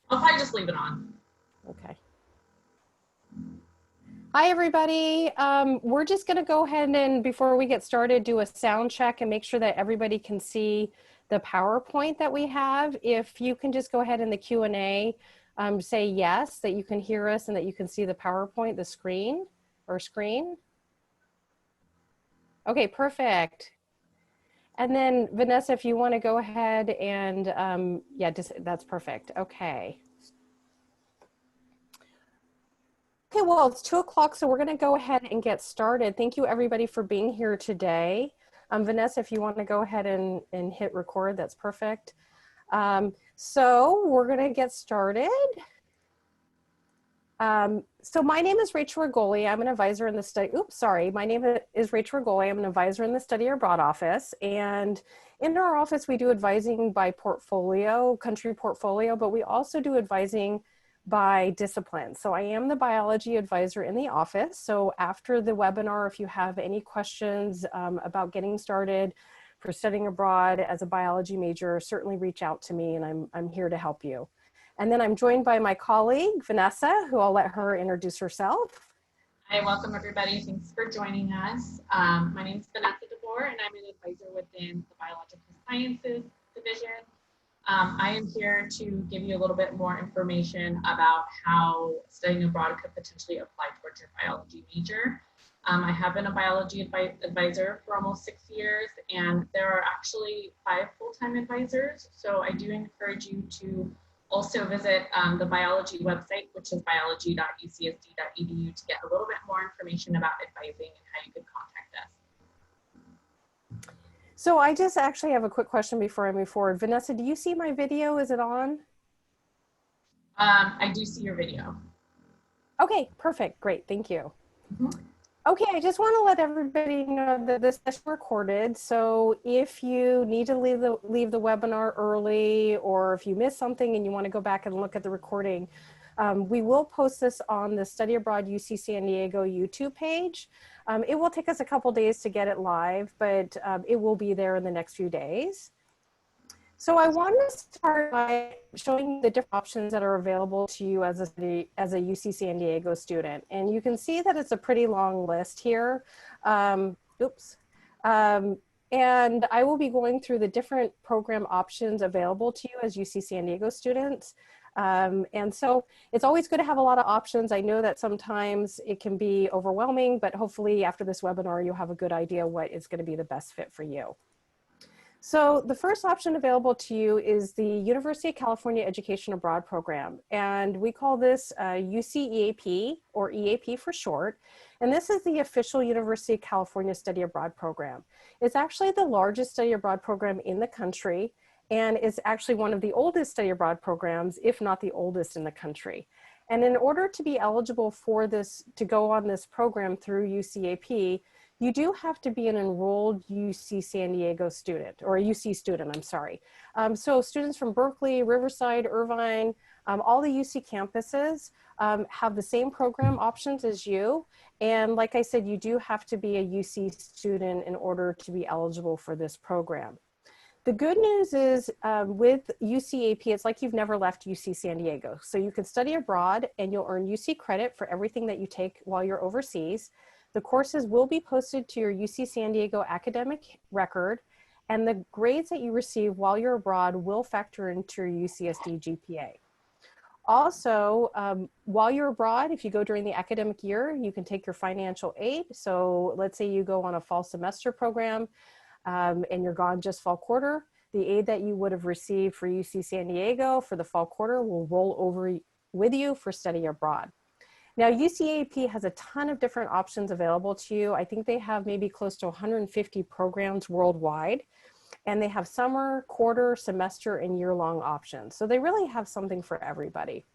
I'll probably just leave it on. Okay. Hi, everybody. We're just going to go ahead and, before we get started, do a sound check and make sure that everybody can see the PowerPoint that we have. If you can just go ahead in the Q&A, say yes, that you can hear us and that you can see the PowerPoint, the screen. Okay, perfect. And then Vanessa, if you want to go ahead and, yeah, that's perfect. Okay. Okay, well, it's 2 o'clock, so we're going to go ahead and get started. Thank you, everybody, for being here today. Vanessa, if you want to go ahead and hit record, that's perfect. So we're going to get started. So my name is Rachel Rigoli. I'm an advisor in the study. Oops, sorry. My name is Rachel Rigoli. I'm an advisor in the Study Abroad office. And in our office, we do advising by portfolio, country portfolio, but we also do advising by discipline. So I am the biology advisor in the office. So after the webinar, if you have any questions about getting started for studying abroad as a biology major, certainly reach out to me and I'm here to help you. And then I'm joined by my colleague, Vanessa, who I'll let her introduce herself. Hi, welcome everybody. Thanks for joining us. My name is Vanessa Boer, and I'm an advisor within the Biological Sciences Division. I am here to give you a little bit more information about how studying abroad could potentially apply towards your biology major. I have been a biology advisor for almost 6 years, and there are actually 5 full-time advisors. So I do encourage you to also visit the biology website, which is biology.ucsd.edu, to get a little bit more information about advising and how you could contact us. So I just actually have a quick question before I move forward. Vanessa, do you see my video? Is it on? I do see your video. Okay, perfect. Great. Thank you. Okay, I just want to let everybody know that this is recorded. So if you need to leave the webinar early, or if you missed something and you want to go back and look at the recording, we will post this on the Study Abroad UC San Diego YouTube page. It will take us a couple days to get it live, but it will be there in the next few days. So I want to start by showing the different options that are available to you as a UC San Diego student. And you can see that it's a pretty long list here. And I will be going through the different program options available to you as UC San Diego students. And so it's always good to have a lot of options. I know that sometimes it can be overwhelming, but hopefully after this webinar, you'll have a good idea what is going to be the best fit for you. So the first option available to you is the University of California Education Abroad program. And we call this UC EAP, or EAP for short. And this is the official University of California Study Abroad program. It's actually the largest study abroad program in the country, and it's actually one of the oldest study abroad programs, if not the oldest in the country. And in order to be eligible for this, to go on this program through UCAP, you do have to be an enrolled UC San Diego student, or a UC student, I'm sorry. So students from Berkeley, Riverside, Irvine, all the UC campuses have the same program options as you. And like I said, you do have to be a UC student in order to be eligible for this program. The good news is with UCAP, it's like you've never left UC San Diego. So you can study abroad and you'll earn UC credit for everything that you take while you're overseas. The courses will be posted to your UC San Diego academic record, and the grades that you receive while you're abroad will factor into your UCSD GPA. Also, while you're abroad, if you go during the academic year, you can take your financial aid. So let's say you go on a fall semester program and you're gone just fall quarter, the aid that you would have received for UC San Diego for the fall quarter will roll over with you for study abroad. Now, UCAP has a ton of different options available to you. I think they have maybe close to 150 programs worldwide, and they have summer, quarter, semester, and year-long options. So they really have something for everybody.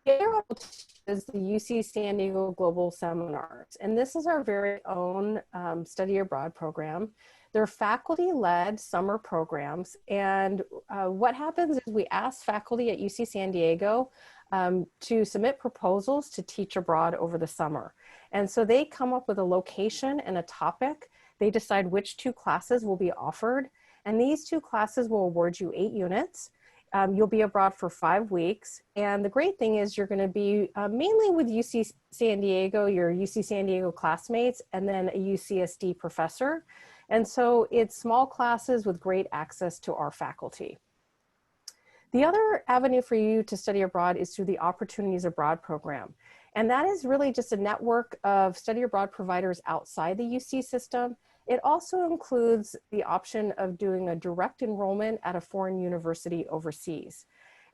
The other is the UC San Diego Global Seminars, and this is our very own study abroad program. They're faculty-led summer programs, and what happens is we ask faculty at UC San Diego to submit proposals to teach abroad over the summer. And so they come up with a location and a topic. They decide which 2 classes will be offered, and these 2 classes will award you 8 units. You'll be abroad for 5 weeks. And the great thing is you're going to be mainly with UC San Diego, your UC San Diego classmates, and then a UCSD professor. And so it's small classes with great access to our faculty. The other avenue for you to study abroad is through the Opportunities Abroad program. And that is really just a network of study abroad providers outside the UC system. It also includes the option of doing a direct enrollment at a foreign university overseas.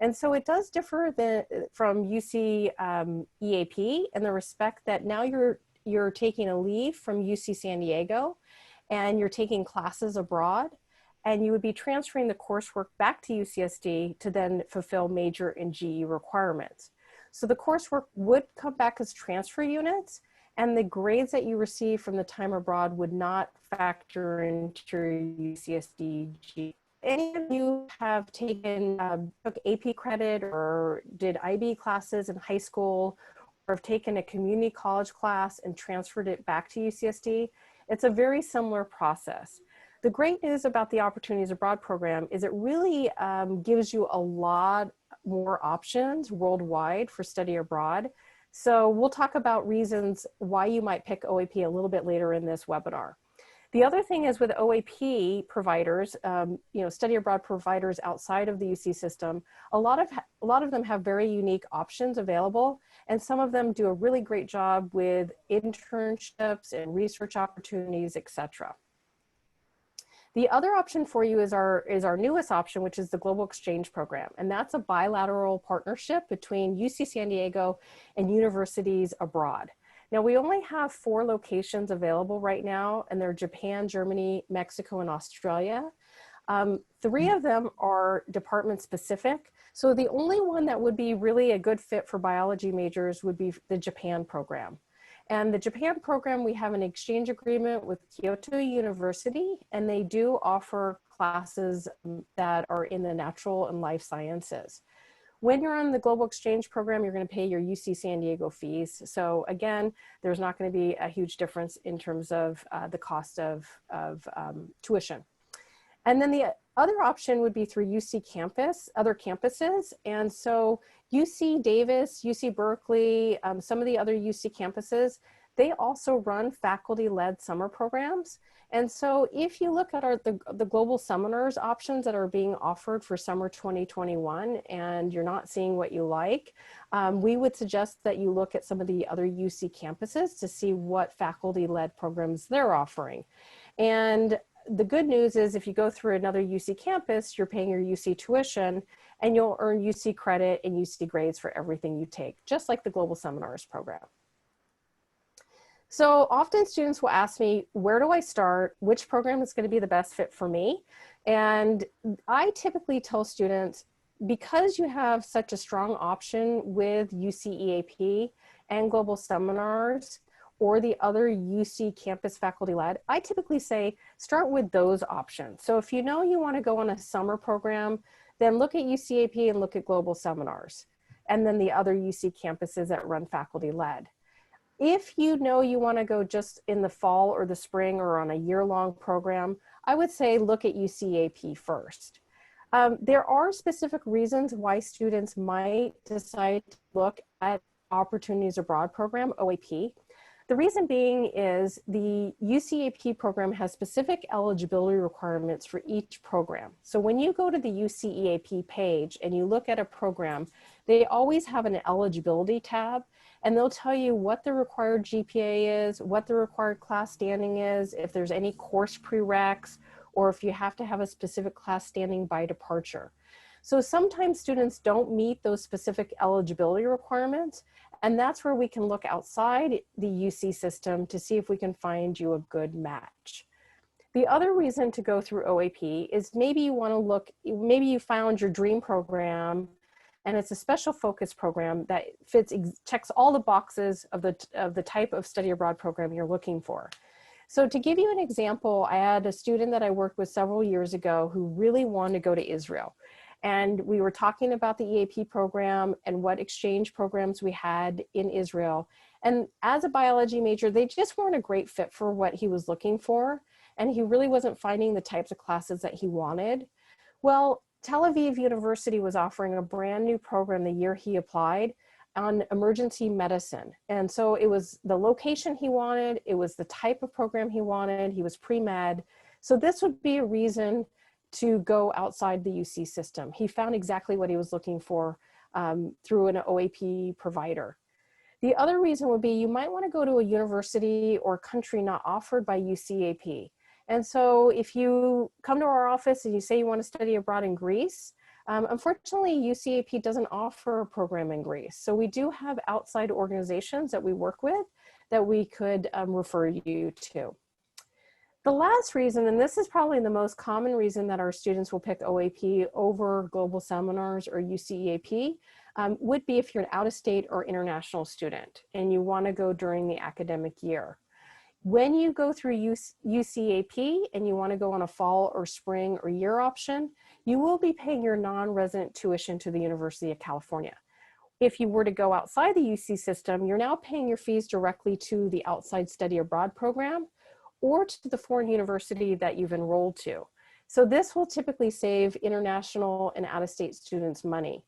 And so it does differ from UC EAP in the respect that now you're taking a leave from UC San Diego and you're taking classes abroad, and you would be transferring the coursework back to UCSD to then fulfill major and GE requirements. So the coursework would come back as transfer units, and the grades that you receive from the time abroad would not factor into your UCSD GE. Any of you have taken, took AP credit or did IB classes in high school, or have taken a community college class and transferred it back to UCSD, it's a very similar process. The great news about the Opportunities Abroad program is it really gives you a lot more options worldwide for study abroad. So we'll talk about reasons why you might pick OAP a little bit later in this webinar. The other thing is with OAP providers, study abroad providers outside of the UC system, a lot of them have very unique options available, and some of them do a really great job with internships and research opportunities, etc. The other option for you is our newest option, which is the Global Exchange Program. And that's a bilateral partnership between UC San Diego and universities abroad. Now, we only have 4 locations available right now, and they're Japan, Germany, Mexico, and Australia. 3 of them are department specific. So the only one that would be really a good fit for biology majors would be the Japan program. And the Japan program, we have an exchange agreement with Kyoto University, and they do offer classes that are in the natural and life sciences. When you're on the Global Exchange Program, you're going to pay your UC San Diego fees. So again, there's not going to be a huge difference in terms of the cost of tuition. And then the other option would be through UC campus, other campuses. And so UC Davis, UC Berkeley, some of the other UC campuses, they also run faculty-led summer programs. And so if you look at the global seminars options that are being offered for summer 2021 and you're not seeing what you like, we would suggest that you look at some of the other UC campuses to see what faculty-led programs they're offering. And the good news is if you go through another UC campus, you're paying your UC tuition and you'll earn UC credit and UC grades for everything you take, just like the Global Seminars program. So often students will ask me, where do I start? Which program is going to be the best fit for me? And I typically tell students, because you have such a strong option with UC EAP and Global Seminars, or the other UC campus faculty led, I typically say start with those options. So if you know you want to go on a summer program, then look at UCAP and look at Global Seminars, and then the other UC campuses that run faculty led. If you know you want to go just in the fall or the spring or on a year-long program, I would say look at UCAP first. There are specific reasons why students might decide to look at Opportunities Abroad program, OAP. The reason being is the UCAP program has specific eligibility requirements for each program. So when you go to the UCEAP page and you look at a program, they always have an eligibility tab, and they'll tell you what the required GPA is, what the required class standing is, if there's any course prereqs, or if you have to have a specific class standing by departure. So sometimes students don't meet those specific eligibility requirements, and that's where we can look outside the UC system to see if we can find you a good match. The other reason to go through OAP is maybe you want to look, maybe you found your dream program and it's a special focus program that checks all the boxes of the type of study abroad program you're looking for. So to give you an example, I had a student that I worked with several years ago who really wanted to go to Israel. And we were talking about the EAP program and what exchange programs we had in Israel. And as a biology major, they just weren't a great fit for what he was looking for. And he really wasn't finding the types of classes that he wanted. Well, Tel Aviv University was offering a brand new program the year he applied on emergency medicine. And so it was the location he wanted, it was the type of program he wanted, he was pre-med. So this would be a reason to go outside the UC system. He found exactly what he was looking for through an OAP provider. The other reason would be you might want to go to a university or country not offered by UCAP. And so if you come to our office and you say you want to study abroad in Greece, unfortunately, UCAP doesn't offer a program in Greece. So we do have outside organizations that we work with that we could refer you to. The last reason, and this is probably the most common reason that our students will pick OAP over global seminars or UCEAP, would be if you're an out-of-state or international student and you want to go during the academic year. When you go through UCAP and you want to go on a fall or spring or year option, you will be paying your non-resident tuition to the University of California. If you were to go outside the UC system, you're now paying your fees directly to the outside study abroad program or to the foreign university that you've enrolled to. So this will typically save international and out-of-state students money.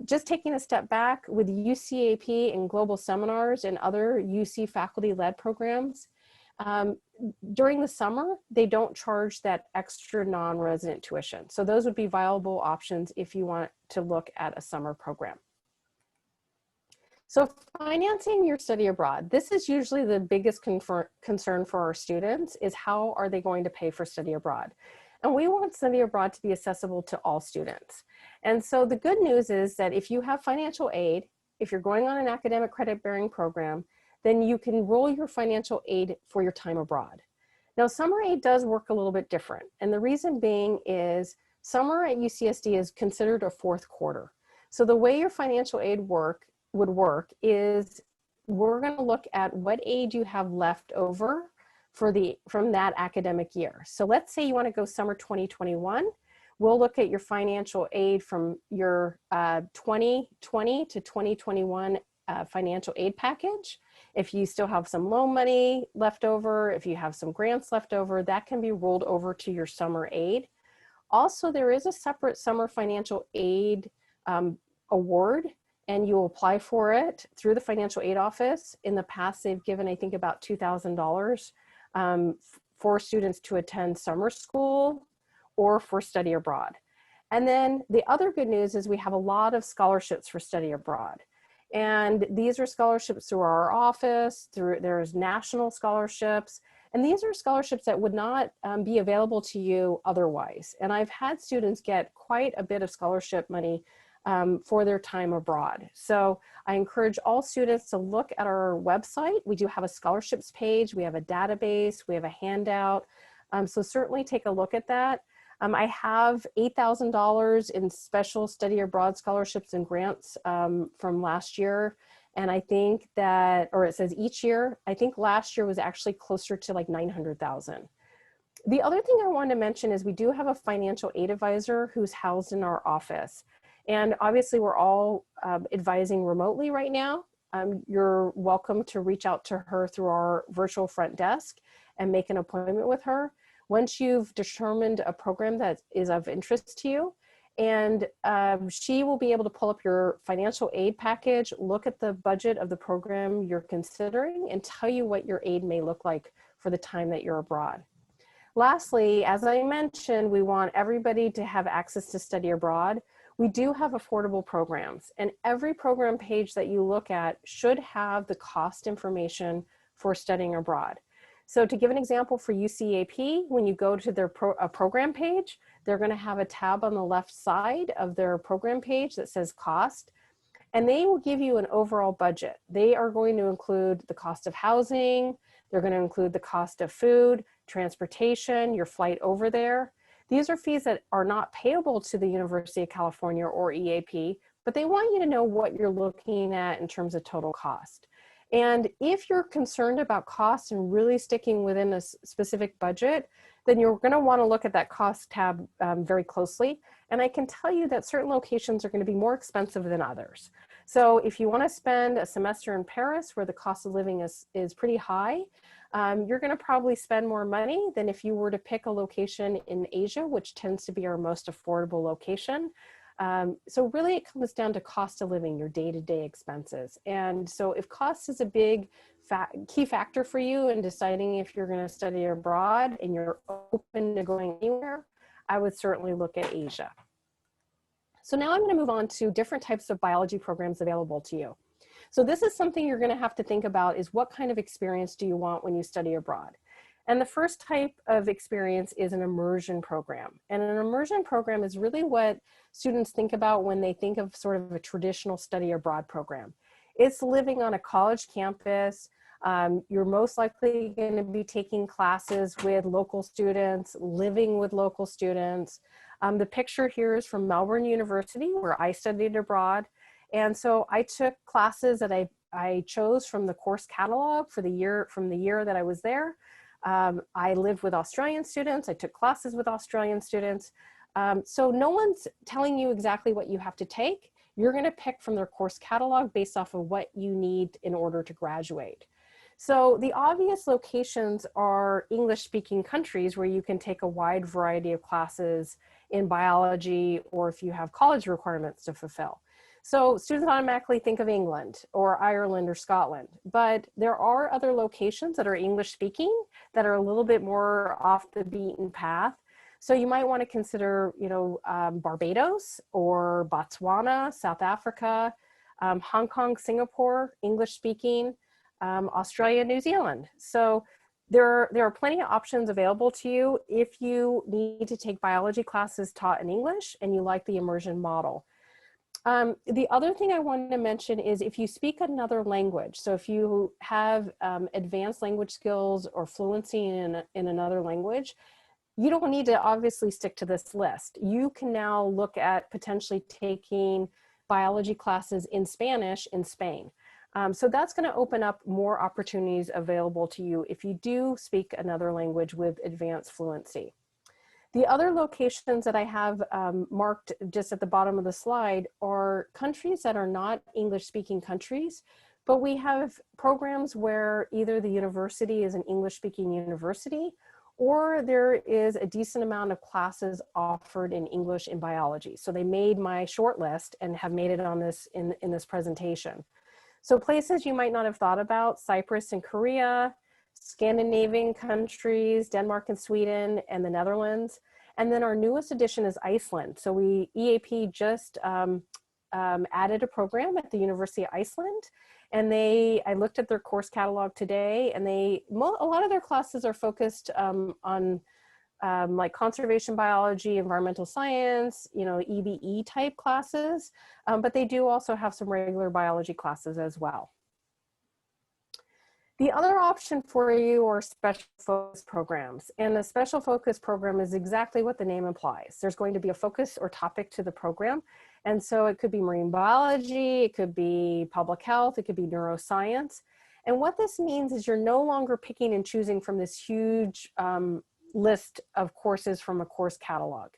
Just taking a step back with UCAP and global seminars and other UC faculty-led programs, during the summer, they don't charge that extra non-resident tuition. So those would be viable options if you want to look at a summer program. So financing your study abroad, this is usually the biggest concern for our students is how are they going to pay for study abroad? And we want study abroad to be accessible to all students. And so the good news is that if you have financial aid, if you're going on an academic credit bearing program, then you can roll your financial aid for your time abroad. Now, summer aid does work a little bit different. And the reason being is summer at UCSD is considered a fourth quarter. So the way your financial aid would work is we're going to look at what aid you have left over from that academic year. So let's say you want to go summer 2021. We'll look at your financial aid from your 2020 to 2021 financial aid package. If you still have some loan money left over, if you have some grants left over, that can be rolled over to your summer aid. Also, there is a separate summer financial aid award, and you apply for it through the financial aid office. In the past, they've given, I think, about $2,000 for students to attend summer school or for study abroad. And then the other good news is we have a lot of scholarships for study abroad. And these are scholarships through our office, there's national scholarships, and these are scholarships that would not be available to you otherwise. And I've had students get quite a bit of scholarship money for their time abroad. So I encourage all students to look at our website. We do have a scholarships page, we have a database, we have a handout. So certainly take a look at that. I have $8,000 in special study abroad scholarships and grants from last year. And I think that, or it says each year, I think last year was actually closer to like 900,000. The other thing I wanted to mention is we do have a financial aid advisor who's housed in our office. And obviously we're all advising remotely right now. You're welcome to reach out to her through our virtual front desk and make an appointment with her. Once you've determined a program that is of interest to you, and she will be able to pull up your financial aid package, look at the budget of the program you're considering, and tell you what your aid may look like for the time that you're abroad. Lastly, as I mentioned, we want everybody to have access to study abroad. We do have affordable programs, and every program page that you look at should have the cost information for studying abroad. So to give an example for UCAP, when you go to their program page, they're going to have a tab on the left side of their program page that says cost, and they will give you an overall budget. They are going to include the cost of housing, they're going to include the cost of food, transportation, your flight over there. These are fees that are not payable to the University of California or EAP, but they want you to know what you're looking at in terms of total cost. And if you're concerned about cost and really sticking within a specific budget, then you're going to want to look at that cost tab very closely. And I can tell you that certain locations are going to be more expensive than others. So if you want to spend a semester in Paris where the cost of living is pretty high, you're going to probably spend more money than if you were to pick a location in Asia, which tends to be our most affordable location. So really it comes down to cost of living, your day-to-day expenses. And so if cost is a big key factor for you in deciding if you're going to study abroad and you're open to going anywhere, I would certainly look at Asia. So now I'm going to move on to different types of biology programs available to you. So this is something you're going to have to think about, is what kind of experience do you want when you study abroad? And the first type of experience is an immersion program. And an immersion program is really what students think about when they think of sort of a traditional study abroad program. It's living on a college campus. You're most likely going to be taking classes with local students, living with local students. The picture here is from Melbourne University, where I studied abroad. And so I took classes that I chose from the course catalog for the year, from the year that I was there. I lived with Australian students. I took classes with Australian students. So no one's telling you exactly what you have to take. You're going to pick from their course catalog based off of what you need in order to graduate. So the obvious locations are English-speaking countries where you can take a wide variety of classes in biology, or if you have college requirements to fulfill. So students automatically think of England or Ireland or Scotland, but there are other locations that are English-speaking that are a little bit more off the beaten path. So you might want to consider, Barbados or Botswana, South Africa, Hong Kong, Singapore, English-speaking, Australia, New Zealand. So there are plenty of options available to you if you need to take biology classes taught in English and you like the immersion model. The other thing I wanted to mention is if you speak another language, so if you have advanced language skills or fluency in another language, you don't need to obviously stick to this list. You can now look at potentially taking biology classes in Spanish in Spain. So that's going to open up more opportunities available to you if you do speak another language with advanced fluency. The other locations that I have marked just at the bottom of the slide are countries that are not English-speaking countries, but we have programs where either the university is an English-speaking university or there is a decent amount of classes offered in English in biology. So they made my short list and have made it on this in this presentation. So places you might not have thought about: Cyprus and Korea, Scandinavian countries, Denmark and Sweden, and the Netherlands. And then our newest addition is Iceland. So EAP just added a program at the University of Iceland. And I looked at their course catalog today, and a lot of their classes are focused on like conservation biology, environmental science, EBE type classes, but they do also have some regular biology classes as well. The other option for you are special focus programs, and the special focus program is exactly what the name implies. There's going to be a focus or topic to the program, and so it could be marine biology, it could be public health, it could be neuroscience. And what this means is you're no longer picking and choosing from this huge list of courses from a course catalog.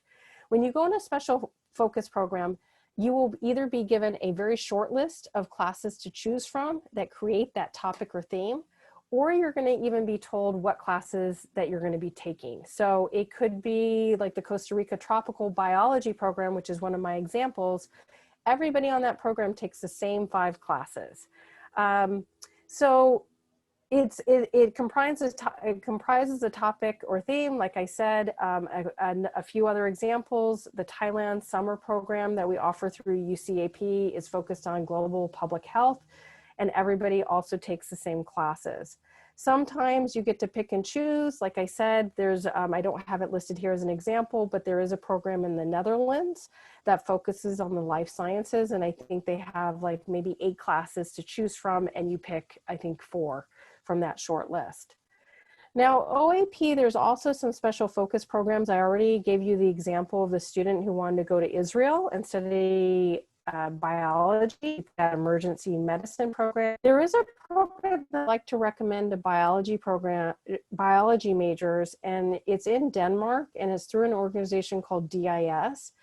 When you go in a special focus program, you will either be given a very short list of classes to choose from that create that topic or theme, or you're going to even be told what classes that you're going to be taking. So it could be like the Costa Rica Tropical Biology program, which is one of my examples. Everybody on that program takes the same 5 classes. So it comprises a topic or theme, like I said, a few other examples. The Thailand summer program that we offer through UCAP is focused on global public health, and everybody also takes the same classes. Sometimes you get to pick and choose. Like I said, there's, I don't have it listed here as an example, but there is a program in the Netherlands that focuses on the life sciences, and I think they have like maybe 8 classes to choose from, and you pick, I think, 4 from that short list. Now, OAP, there's also some special focus programs. I already gave you the example of the student who wanted to go to Israel and study biology, that emergency medicine program. There is a program that I'd like to recommend to biology majors, and it's in Denmark, and it's through an organization called DIS.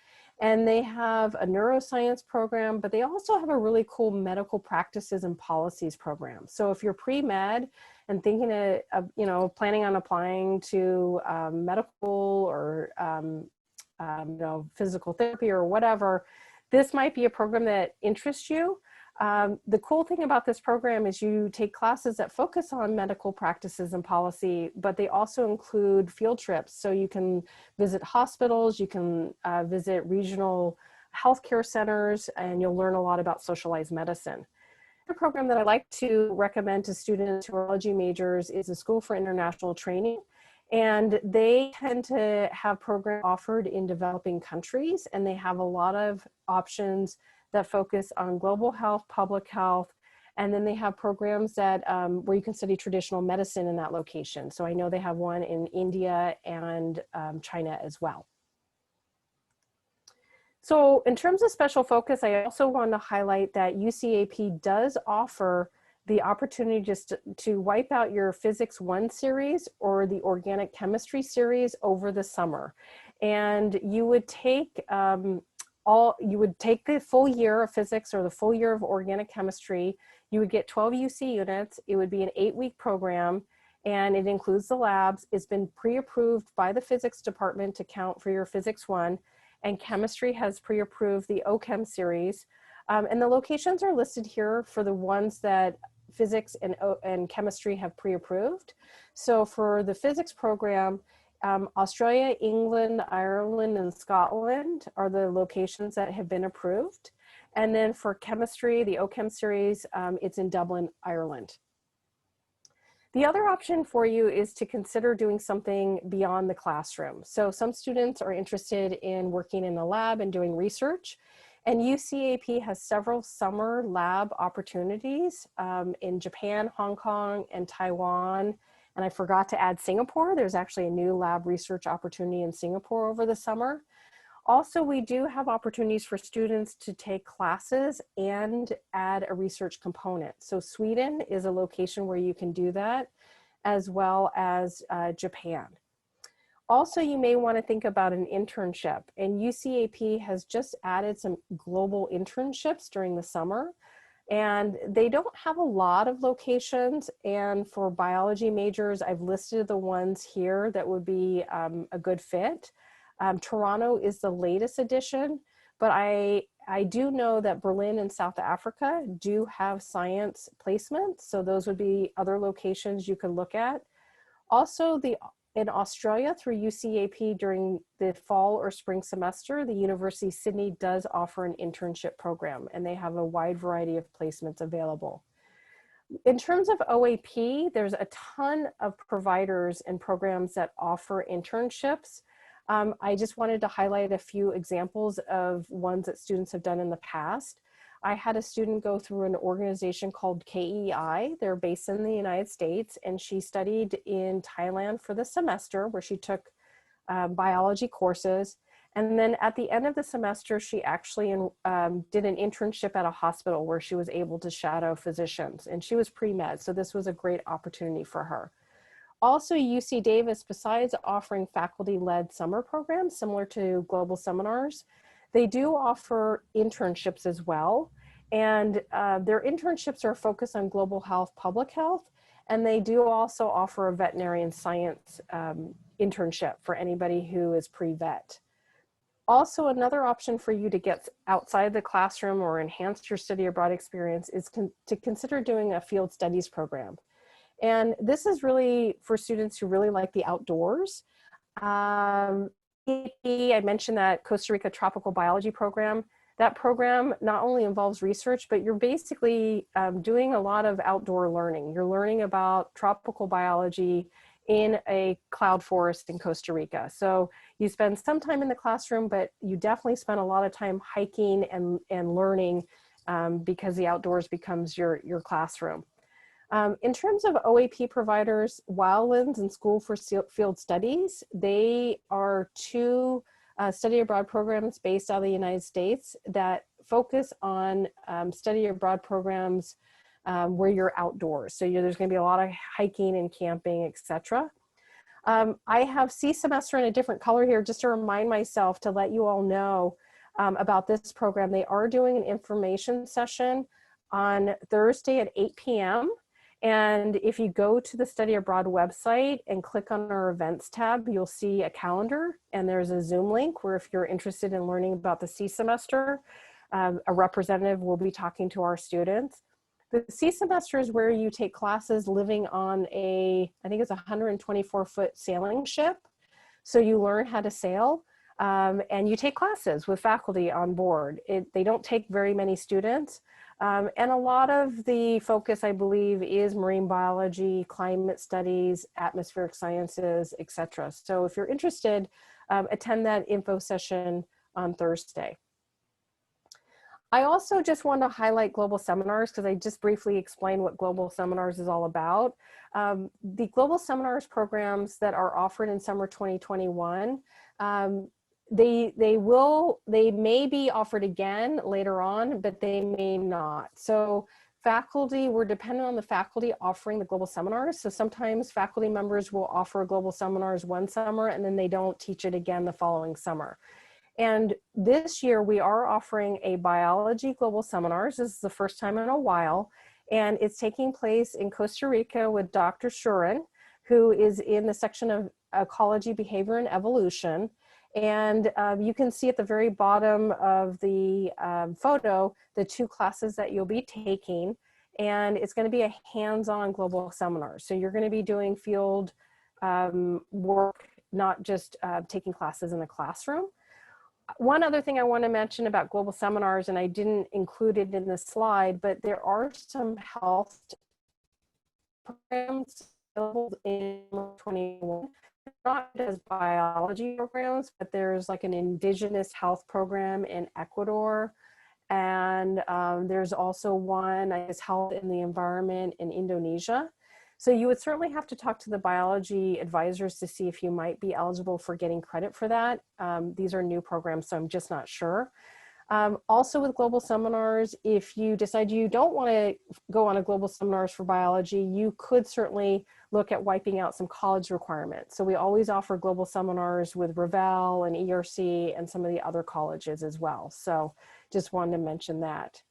And they have a neuroscience program, but they also have a really cool medical practices and policies program. So if you're pre-med and thinking of, you know, planning on applying to medical or you know, physical therapy or whatever, this might be a program that interests you. The cool thing about this program is you take classes that focus on medical practices and policy, but they also include field trips. So you can visit hospitals, you can visit regional healthcare centers, and you'll learn a lot about socialized medicine. A program that I like to recommend to students who are biology majors is the School for International Training. And they tend to have programs offered in developing countries, and they have a lot of options that focus on global health, public health, and then they have programs that where you can study traditional medicine in that location. So I know they have one in India and China as well. So in terms of special focus, I also want to highlight that UCAP does offer the opportunity just to wipe out your Physics 1 series or the Organic Chemistry series over the summer. And you would take the full year of physics or the full year of organic chemistry. You would get 12 UC units. It would be an 8-week program, and it includes the labs. It's been pre-approved by the physics department to count for your Physics 1, and chemistry has pre-approved the OChem series. And the locations are listed here for the ones that physics and chemistry have pre-approved. So for the physics program, Australia, England, Ireland, and Scotland are the locations that have been approved. And then for chemistry, the OChem series, it's in Dublin, Ireland. The other option for you is to consider doing something beyond the classroom. So some students are interested in working in the lab and doing research. And UCAP has several summer lab opportunities in Japan, Hong Kong, and Taiwan. And I forgot to add Singapore. There's actually a new lab research opportunity in Singapore over the summer. Also, we do have opportunities for students to take classes and add a research component. So Sweden is a location where you can do that, as well as Japan. Also, you may want to think about an internship, and UCAP has just added some global internships during the summer, and they don't have a lot of locations. And for biology majors, I've listed the ones here that would be a good fit. Toronto is the latest edition, but I do know that Berlin and South Africa do have science placements, so those would be other locations you could look at. Also, in Australia, through UCAP during the fall or spring semester, the University of Sydney does offer an internship program, and they have a wide variety of placements available. In terms of OAP, there's a ton of providers and programs that offer internships. I just wanted to highlight a few examples of ones that students have done in the past. I had a student go through an organization called KEI. They're based in the United States, and she studied in Thailand for the semester, where she took biology courses. And then at the end of the semester, she actually did an internship at a hospital where she was able to shadow physicians, and she was pre-med, so this was a great opportunity for her. Also, UC Davis, besides offering faculty-led summer programs similar to Global Seminars, they do offer internships as well. And their internships are focused on global health, public health, and they do also offer a veterinarian science internship for anybody who is pre-vet. Also, another option for you to get outside the classroom or enhance your study abroad experience is to consider doing a field studies program. And this is really for students who really like the outdoors. I mentioned that Costa Rica Tropical Biology program. That program not only involves research, but you're basically doing a lot of outdoor learning. You're learning about tropical biology in a cloud forest in Costa Rica. So you spend some time in the classroom, but you definitely spend a lot of time hiking and learning because the outdoors becomes your classroom. In terms of OAP providers, Wildlands and School for Field Studies, they are two study abroad programs based out of the United States that focus on study abroad programs where you're outdoors. So there's going to be a lot of hiking and camping, etc. I have C semester in a different color here just to remind myself to let you all know about this program. They are doing an information session on Thursday at 8 p.m. And if you go to the Study Abroad website and click on our events tab, you'll see a calendar, and there's a Zoom link where if you're interested in learning about the C semester, a representative will be talking to our students. The C semester is where you take classes living on I think it's a 124-foot sailing ship. So you learn how to sail, and you take classes with faculty on board. They don't take very many students. And a lot of the focus, I believe, is marine biology, climate studies, atmospheric sciences, etc. So if you're interested, attend that info session on Thursday. I also just want to highlight global seminars because I just briefly explained what global seminars is all about. The global seminars programs that are offered in summer 2021, they may be offered again later on, but they may not. So faculty, we're dependent on the faculty offering the global seminars. So sometimes faculty members will offer global seminars one summer and then they don't teach it again the following summer. And this year we are offering a biology global seminars. This is the first time in a while, and it's taking place in Costa Rica with Dr. Shurin, who is in the section of ecology, behavior, and evolution. And you can see at the very bottom of the photo, the 2 classes that you'll be taking, and it's going to be a hands-on global seminar. So you're going to be doing field work, not just taking classes in the classroom. One other thing I want to mention about global seminars, and I didn't include it in the slide, but there are some health programs available in 21, not as biology programs, but there's like an indigenous health program in Ecuador. And there's also one, I guess, health in the environment in Indonesia. So you would certainly have to talk to the biology advisors to see if you might be eligible for getting credit for that. These are new programs, so I'm just not sure. Also with global seminars, if you decide you don't want to go on a global seminars for biology, you could certainly look at wiping out some college requirements. So we always offer global seminars with Ravel and ERC and some of the other colleges as well. So just wanted to mention that.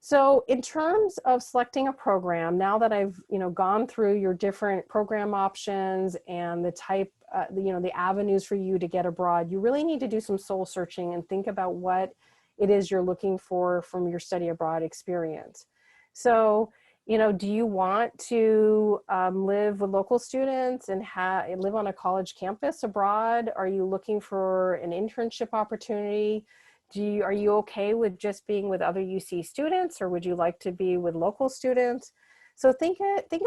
So in terms of selecting a program, now that I've gone through your different program options and the type, the avenues for you to get abroad, you really need to do some soul searching and think about what it is you're looking for from your study abroad experience. So, do you want to live with local students and live on a college campus abroad? Are you looking for an internship opportunity? Are you okay with just being with other UC students, or would you like to be with local students? So think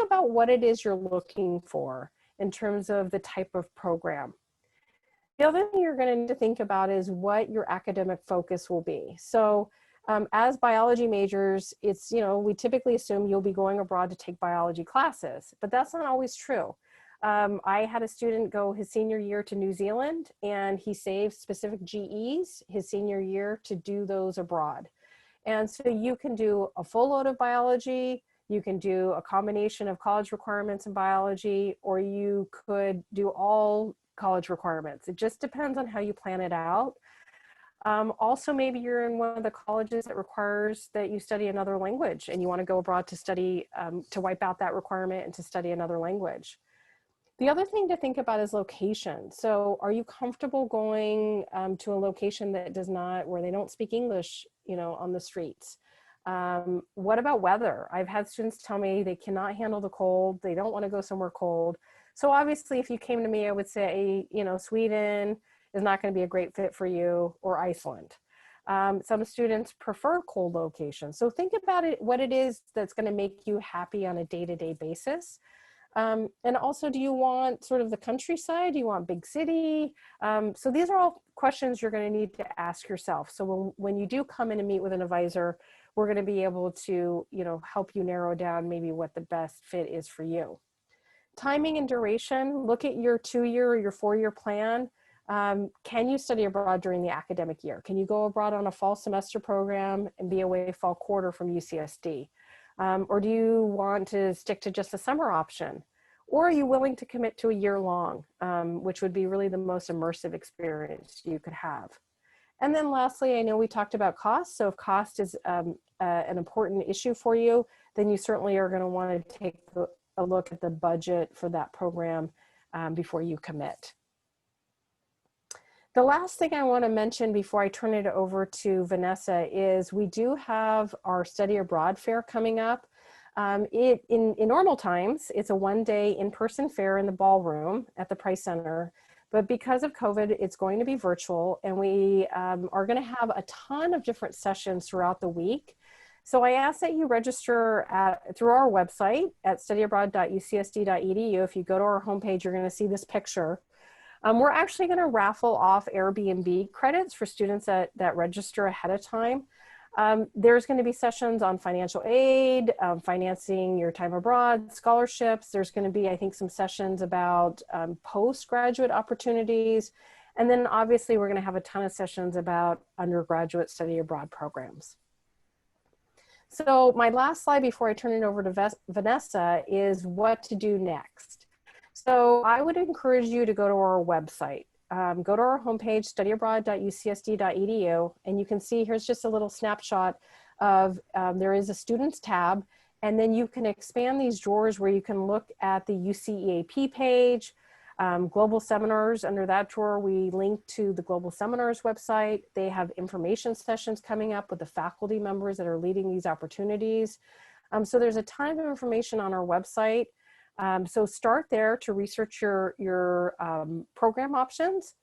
about what it is you're looking for in terms of the type of program. The other thing you're going to need to think about is what your academic focus will be. So as biology majors, it's, we typically assume you'll be going abroad to take biology classes, but that's not always true. I had a student go his senior year to New Zealand, and he saved specific GEs his senior year to do those abroad. And so you can do a full load of biology, you can do a combination of college requirements in biology, or you could do all college requirements. It just depends on how you plan it out. Also, maybe you're in one of the colleges that requires that you study another language and you want to go abroad to study, to wipe out that requirement and to study another language. The other thing to think about is location. So are you comfortable going to a location that where they don't speak English, on the streets? What about weather? I've had students tell me they cannot handle the cold. They don't want to go somewhere cold. So obviously if you came to me, I would say, Sweden is not going to be a great fit for you, or Iceland. Some students prefer cold locations. So think about it, what it is that's going to make you happy on a day-to-day basis. And also, do you want sort of the countryside? Do you want big city? So these are all questions you're going to need to ask yourself. So when you do come in and meet with an advisor, we're going to be able to, help you narrow down maybe what the best fit is for you. Timing and duration, look at your 2-year or your 4-year plan. Can you study abroad during the academic year? Can you go abroad on a fall semester program and be away fall quarter from UCSD? Or do you want to stick to just the summer option? Or are you willing to commit to a year long, which would be really the most immersive experience you could have? And then lastly, I know we talked about cost. So if cost is an important issue for you, then you certainly are going to want to take a look at the budget for that program before you commit. The last thing I want to mention before I turn it over to Vanessa is we do have our Study Abroad Fair coming up. In normal times, it's a one-day in-person fair in the ballroom at the Price Center. But because of COVID, it's going to be virtual, and we are going to have a ton of different sessions throughout the week. So I ask that you register through our website at studyabroad.ucsd.edu. If you go to our homepage, you're going to see this picture. We're actually going to raffle off Airbnb credits for students that register ahead of time. There's going to be sessions on financial aid, financing your time abroad, scholarships. There's going to be, I think, some sessions about postgraduate opportunities. And then obviously we're going to have a ton of sessions about undergraduate study abroad programs. So my last slide before I turn it over to Vanessa is what to do next. So I would encourage you to go to our website. Go to our homepage, studyabroad.ucsd.edu, and you can see here's just a little snapshot of, there is a students tab, and then you can expand these drawers where you can look at the UCEAP page, global seminars. Under that drawer, we link to the global seminars website. They have information sessions coming up with the faculty members that are leading these opportunities. So there's a ton of information on our website. So start there to research your program options.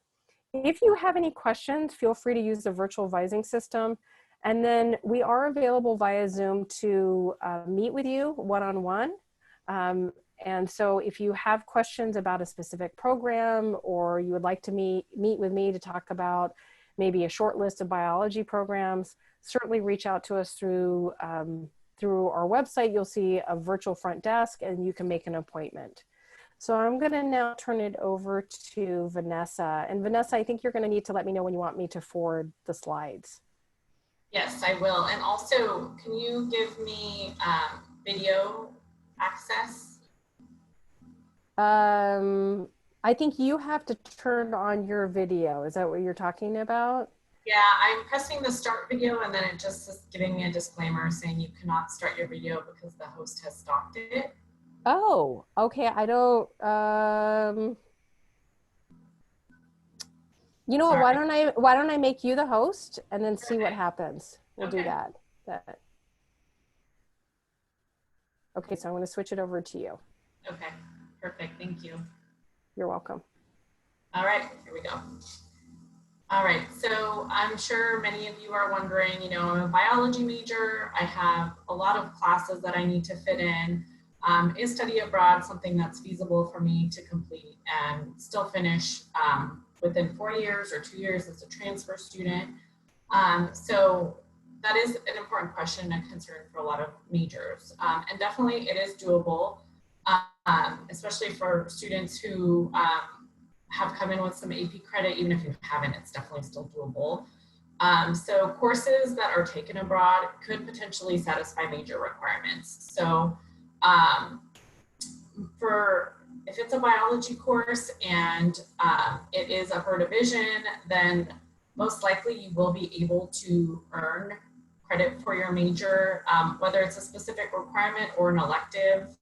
If you have any questions, feel free to use the virtual advising system. And then we are available via Zoom to meet with you one-on-one. And so if you have questions about a specific program, or you would like to meet with me to talk about maybe a short list of biology programs, certainly reach out to us through our website. You'll see a virtual front desk and you can make an appointment. So I'm going to now turn it over to Vanessa. And Vanessa, I think you're going to need to let me know when you want me to forward the slides. Yes, I will. And also, can you give me video access? I think you have to turn on your video. Is that what you're talking about? Yeah, I'm pressing the start video and then it just is giving me a disclaimer saying you cannot start your video because the host has stopped it. Oh, okay. I don't, you know what, why don't I make you the host and then see what happens? We'll do that. Okay, so I'm going to switch it over to you. Okay, perfect. Thank you. You're welcome. All right, here we go. All right, so I'm sure many of you are wondering, you know, I'm a biology major. I have a lot of classes that I need to fit in. Is study abroad something that's feasible for me to complete and still finish within 4 years or 2 years as a transfer student? So that is an important question and concern for a lot of majors. And definitely it is doable, especially for students who have come in with some AP credit. Even if you haven't, it's definitely still doable. So courses that are taken abroad could potentially satisfy major requirements. So if it's a biology course and it is upper division, then most likely you will be able to earn credit for your major, whether it's a specific requirement or an elective.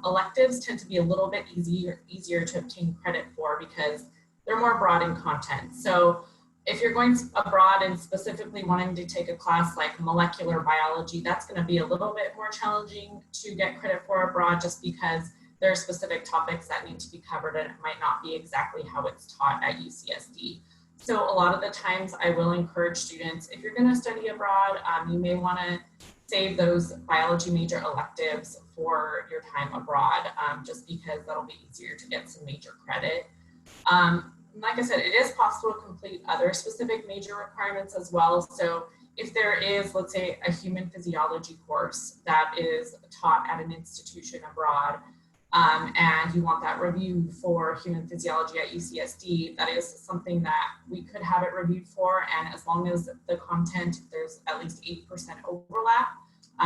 Electives tend to be a little bit easier to obtain credit for because they're more broad in content. So if you're going abroad and specifically wanting to take a class like molecular biology, that's going to be a little bit more challenging to get credit for abroad just because there are specific topics that need to be covered and it might not be exactly how it's taught at UCSD. So a lot of the times I will encourage students, if you're going to study abroad, you may want to save those biology major electives for your time abroad, just because that'll be easier to get some major credit. Like I said, it is possible to complete other specific major requirements as well. So if there is, let's say, a human physiology course that is taught at an institution abroad, and you want that reviewed for human physiology at UCSD, that is something that we could have it reviewed for. And as long as the content, there's at least 80% overlap,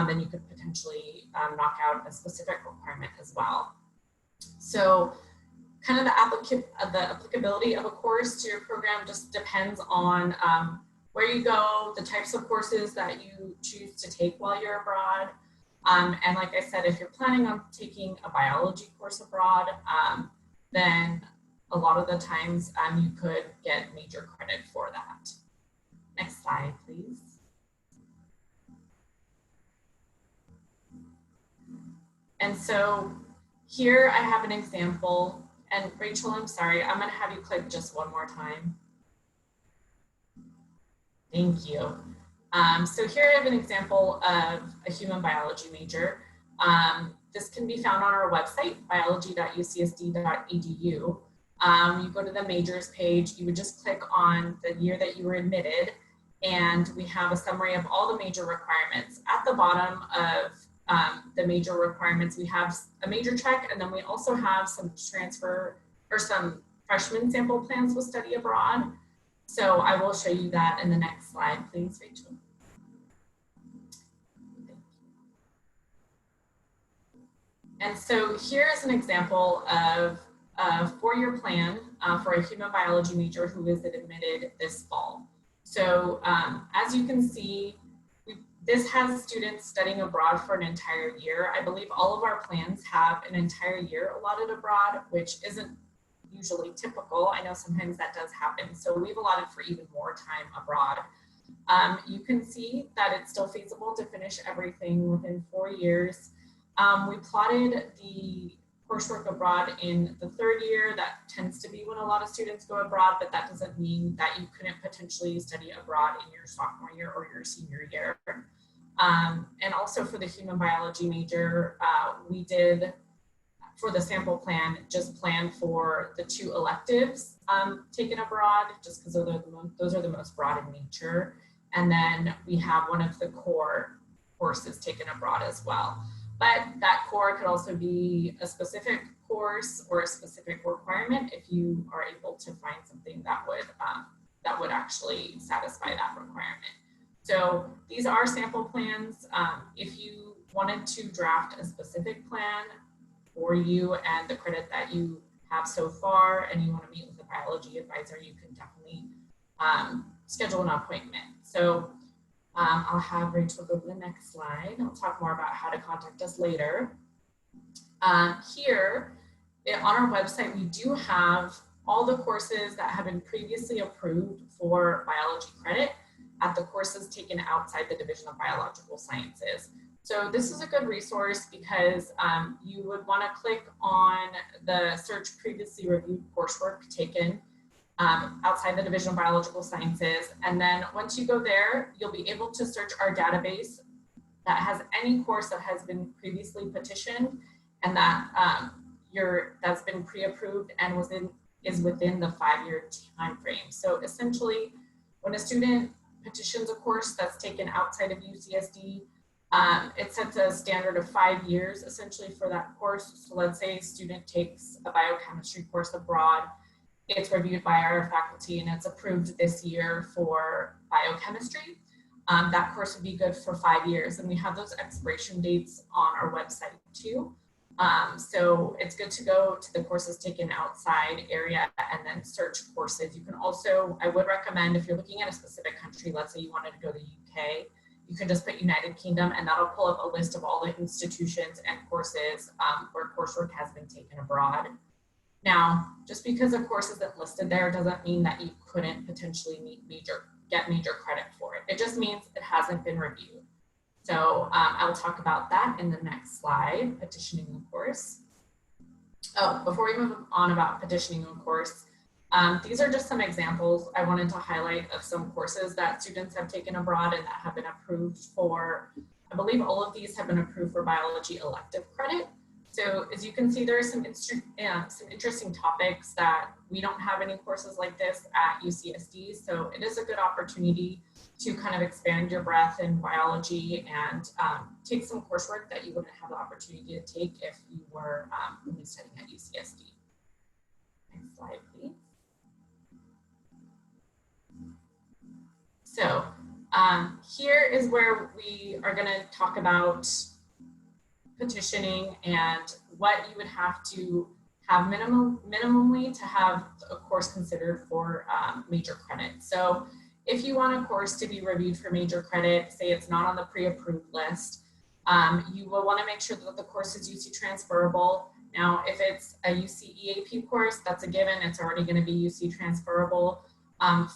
then you could potentially knock out a specific requirement as well. So kind of the applicability of a course to your program just depends on where you go, the types of courses that you choose to take while you're abroad. And like I said, if you're planning on taking a biology course abroad, then a lot of the times you could get major credit for that. Next slide, please. And so here I have an example. And Rachel, I'm sorry, I'm going to have you click just one more time. Thank you. So here I have an example of a human biology major. This can be found on our website, biology.ucsd.edu. You go to the majors page, you would just click on the year that you were admitted, and we have a summary of all the major requirements. At the bottom of the major requirements, we have a major check, and then we also have some transfer or some freshman sample plans with study abroad. So I will show you that in the next slide, please, Rachel. And so here is an example of a four-year plan for a human biology major who is admitted this fall. So as you can see, this has students studying abroad for an entire year. I believe all of our plans have an entire year allotted abroad, which isn't usually typical. I know sometimes that does happen. So we've allotted for even more time abroad. You can see that it's still feasible to finish everything within 4 years. We plotted the coursework abroad in the third year. That tends to be when a lot of students go abroad, but that doesn't mean that you couldn't potentially study abroad in your sophomore year or your senior year. And also for the human biology major, we did, for the sample plan, just plan for the 2 electives taken abroad, just because those are the most broad in nature. And then we have one of the core courses taken abroad as well. But that core could also be a specific course or a specific requirement if you are able to find something that would actually satisfy that requirement. So these are sample plans. If you wanted to draft a specific plan for you and the credit that you have so far, and you want to meet with a biology advisor, you can definitely schedule an appointment. So I'll have Rachel go to the next slide. I'll talk more about how to contact us later. Here on our website, we do have all the courses that have been previously approved for biology credit at the courses taken outside the Division of Biological Sciences. So this is a good resource because you would want to click on the search previously reviewed coursework taken outside the Division of Biological Sciences. And then once you go there, you'll be able to search our database that has any course that has been previously petitioned and that that's been pre-approved and is within the 5-year time frame. So essentially, when a student petitions a course that's taken outside of UCSD, it sets a standard of 5 years essentially for that course. So let's say a student takes a biochemistry course abroad, it's reviewed by our faculty and it's approved this year for biochemistry. That course would be good for 5 years, and we have those expiration dates on our website too. So it's good to go to the courses taken outside area and then search courses. You can also, I would recommend if you're looking at a specific country, let's say you wanted to go to the UK, you can just put United Kingdom and that'll pull up a list of all the institutions and courses where coursework has been taken abroad. Now, just because a course isn't listed there doesn't mean that you couldn't potentially get major credit for it. It just means it hasn't been reviewed. So I will talk about that in the next slide, petitioning a course. Oh, before we move on about petitioning a course, these are just some examples I wanted to highlight of some courses that students have taken abroad and that have been approved for, I believe all of these have been approved for biology elective credit. So as you can see, there are some interesting topics that we don't have any courses like this at UCSD. So it is a good opportunity to kind of expand your breadth in biology and take some coursework that you wouldn't have the opportunity to take if you were only studying at UCSD. Next slide, please. So here is where we are going to talk about petitioning and what you would have to have minimally to have a course considered for major credit. So if you want a course to be reviewed for major credit, say it's not on the pre-approved list, you will want to make sure that the course is UC transferable. Now, if it's a UC EAP course, that's a given. It's already going to be UC transferable.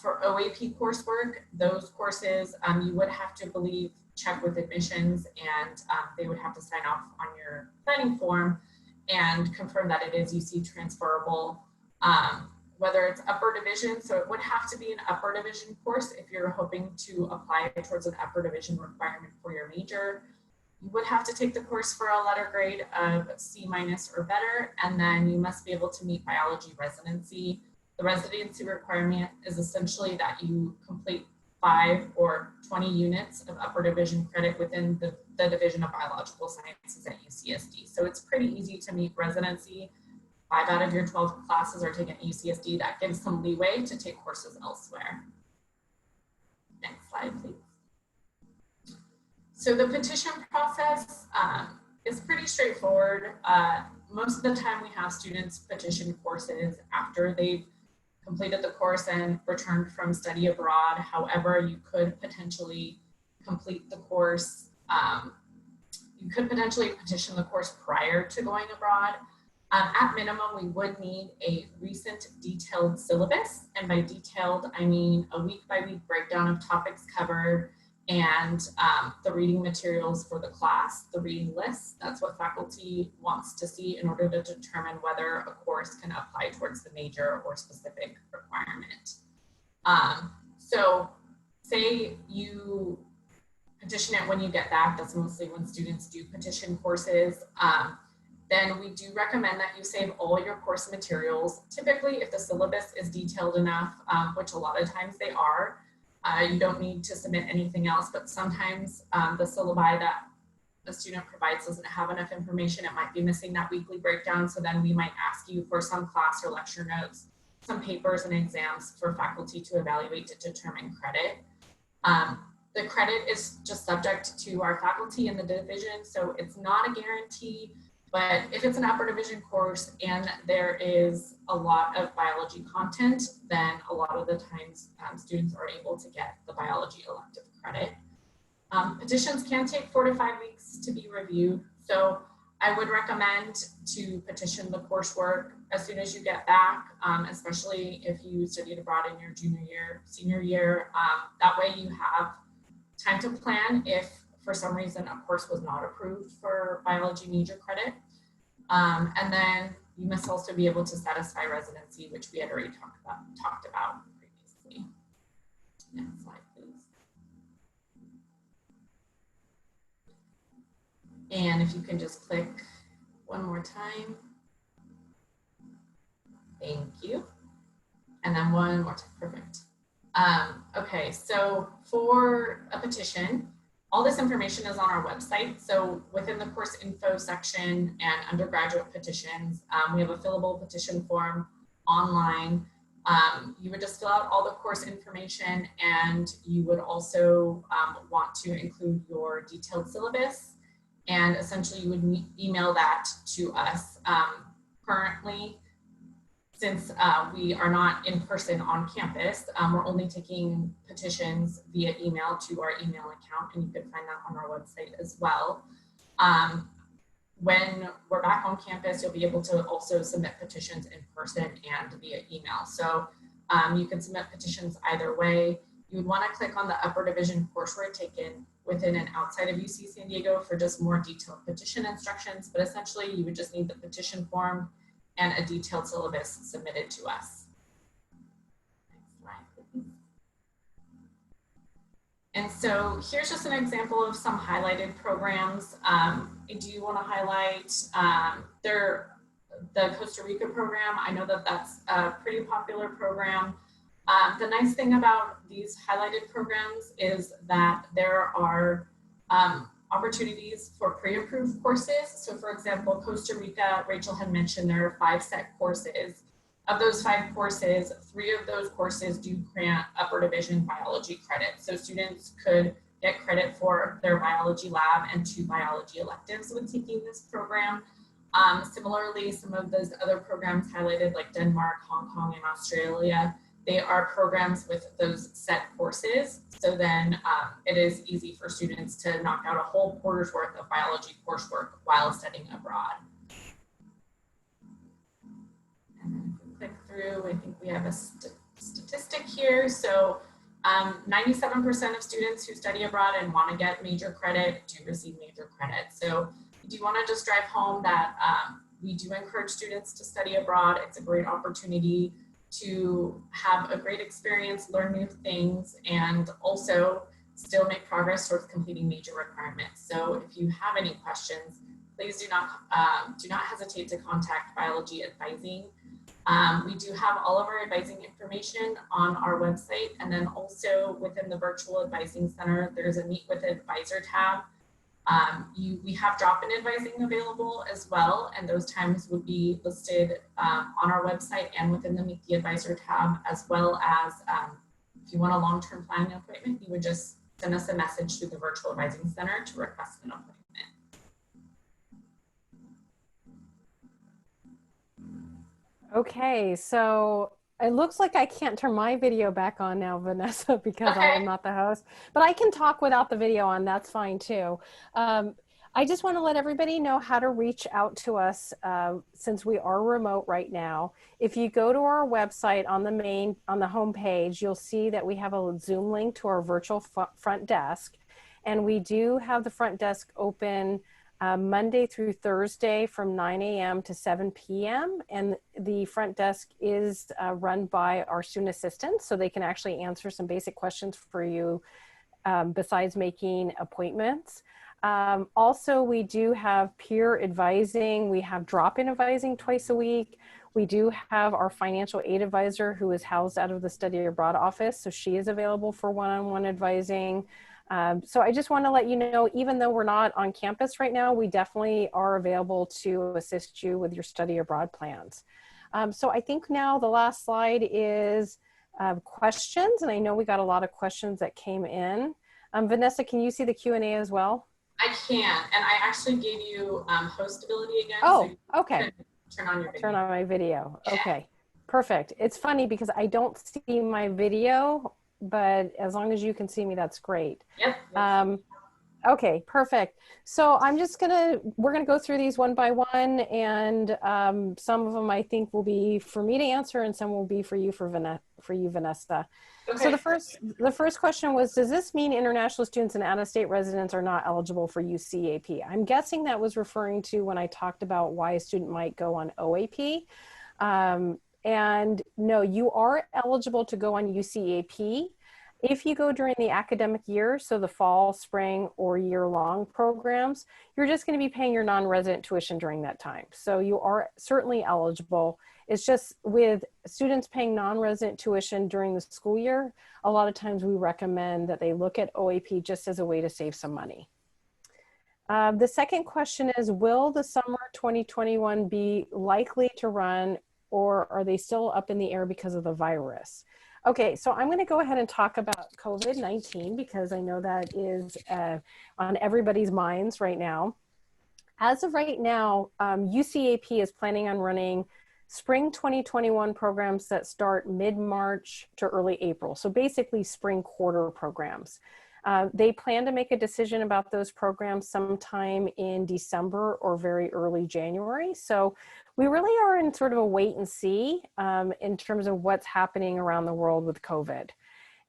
For OAP coursework, those courses, you would have to check with admissions, and they would have to sign off on your planning form and confirm that it is UC transferable. Whether it's upper division, so it would have to be an upper division course if you're hoping to apply towards an upper division requirement for your major. You would have to take the course for a letter grade of C- or better, and then you must be able to meet biology residency. The residency requirement is essentially that you complete 5 or 20 units of upper division credit within the Division of Biological Sciences at UCSD. So it's pretty easy to meet residency. 5 out of your 12 classes are taken at UCSD. That gives some leeway to take courses elsewhere. Next slide, please. So the petition process is pretty straightforward. Most of the time we have students petition courses after they've completed the course and returned from study abroad. However, you could potentially complete the course. You could potentially petition the course prior to going abroad. At minimum, we would need a recent detailed syllabus. And by detailed, I mean a week-by-week breakdown of topics covered and the reading materials for the class, the reading lists. That's what faculty wants to see in order to determine whether a course can apply towards the major or specific requirement. So say you petition it when you get back. That's mostly when students do petition courses. Then we do recommend that you save all your course materials. Typically, if the syllabus is detailed enough, which a lot of times they are, you don't need to submit anything else, but sometimes the syllabi that the student provides doesn't have enough information. It might be missing that weekly breakdown. So then we might ask you for some class or lecture notes, some papers and exams for faculty to evaluate to determine credit. The credit is just subject to our faculty in the division, so it's not a guarantee. But if it's an upper division course and there is a lot of biology content, then a lot of the times students are able to get the biology elective credit. Petitions can take 4 to 5 weeks to be reviewed. So I would recommend to petition the coursework as soon as you get back, especially if you studied abroad in your junior year, senior year. That way you have time to plan if for some reason a course was not approved for biology major credit. And then you must also be able to satisfy residency, which we had already talked about previously. Next slide, please. And if you can just click one more time. Thank you. And then one more time, perfect. Okay, so for a petition, all this information is on our website. So within the course info section and undergraduate petitions, we have a fillable petition form online. You would just fill out all the course information, and you would also want to include your detailed syllabus, and essentially you would email that to us. Currently, since we are not in person on campus, we're only taking petitions via email to our email account, and you can find that on our website as well. When we're back on campus, you'll be able to also submit petitions in person and via email. So you can submit petitions either way. You would want to click on the upper division coursework taken within and outside of UC San Diego for just more detailed petition instructions, but essentially you would just need the petition form and a detailed syllabus submitted to us. Next slide, please. And so here's just an example of some highlighted programs. I do want to highlight the Costa Rica program. I know that that's a pretty popular program. The nice thing about these highlighted programs is that there are opportunities for pre-approved courses. So for example, Costa Rica, Rachel had mentioned there are 5 set courses. Of those 5 courses, 3 of those courses do grant upper division biology credit. So students could get credit for their biology lab and 2 biology electives when taking this program. Similarly, some of those other programs highlighted like Denmark, Hong Kong, and Australia, they are programs with those set courses. So then it is easy for students to knock out a whole quarter's worth of biology coursework while studying abroad. And then if we click through, I think we have a statistic here. So 97% of students who study abroad and want to get major credit do receive major credit. So I do want to just drive home that we do encourage students to study abroad. It's a great opportunity to have a great experience, learn new things, and also still make progress towards completing major requirements. So if you have any questions, please do not hesitate to contact Biology Advising. We do have all of our advising information on our website, and then also within the Virtual Advising Center, there's a Meet with Advisor tab. We have drop-in advising available as well, and those times would be listed on our website and within the Meet the Advisor tab, as well as if you want a long-term planning appointment, you would just send us a message through the Virtual Advising Center to request an appointment. Okay, so it looks like I can't turn my video back on now, Vanessa, because I am not the host, but I can talk without the video on. That's fine too. I just want to let everybody know how to reach out to us since we are remote right now. If you go to our website on the home page, you'll see that we have a Zoom link to our virtual front desk, and we do have the front desk open Monday through Thursday from 9 a.m. to 7 p.m. And the front desk is run by our student assistants, so they can actually answer some basic questions for you besides making appointments. Also, we do have peer advising. We have drop-in advising twice a week. We do have our financial aid advisor who is housed out of the study abroad office, so she is available for one-on-one advising. So I just want to let you know, even though we're not on campus right now, we definitely are available to assist you with your study abroad plans. So I think now the last slide is questions, and I know we got a lot of questions that came in. Vanessa, can you see the Q&A as well? I can, and I actually gave you host ability again. Oh, so okay. Turn on your video. Turn on my video. Yeah. Okay, perfect. It's funny because I don't see my video, but as long as you can see me, that's great. Yep. Okay, perfect. So we're gonna go through these one by one, and some of them I think will be for me to answer, and some will be for you, Vanessa. Okay. So the first question was, does this mean international students and out-of-state residents are not eligible for UCAP? I'm guessing that was referring to when I talked about why a student might go on OAP. And no, you are eligible to go on UCAP if you go during the academic year, so the fall, spring, or year-long programs. You're just going to be paying your non-resident tuition during that time. So you are certainly eligible. It's just with students paying non-resident tuition during the school year, a lot of times we recommend that they look at OAP just as a way to save some money. The second question is, will the summer 2021 be likely to run, or are they still up in the air because of the virus? Okay, so I'm going to go ahead and talk about COVID-19 because I know that is on everybody's minds right now. As of right now, UCAP is planning on running spring 2021 programs that start mid-March to early April. So basically spring quarter programs. They plan to make a decision about those programs sometime in December or very early January. So we really are in sort of a wait and see in terms of what's happening around the world with COVID.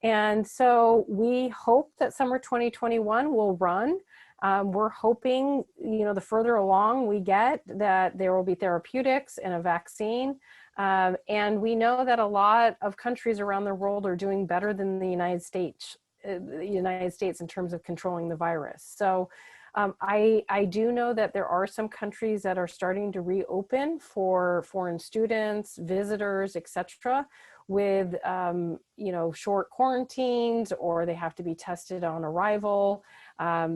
And so we hope that summer 2021 will run. We're hoping, the further along we get, that there will be therapeutics and a vaccine. And we know that a lot of countries around the world are doing better than the United States in terms of controlling the virus. So I do know that there are some countries that are starting to reopen for foreign students, visitors, etc., with short quarantines, or they have to be tested on arrival.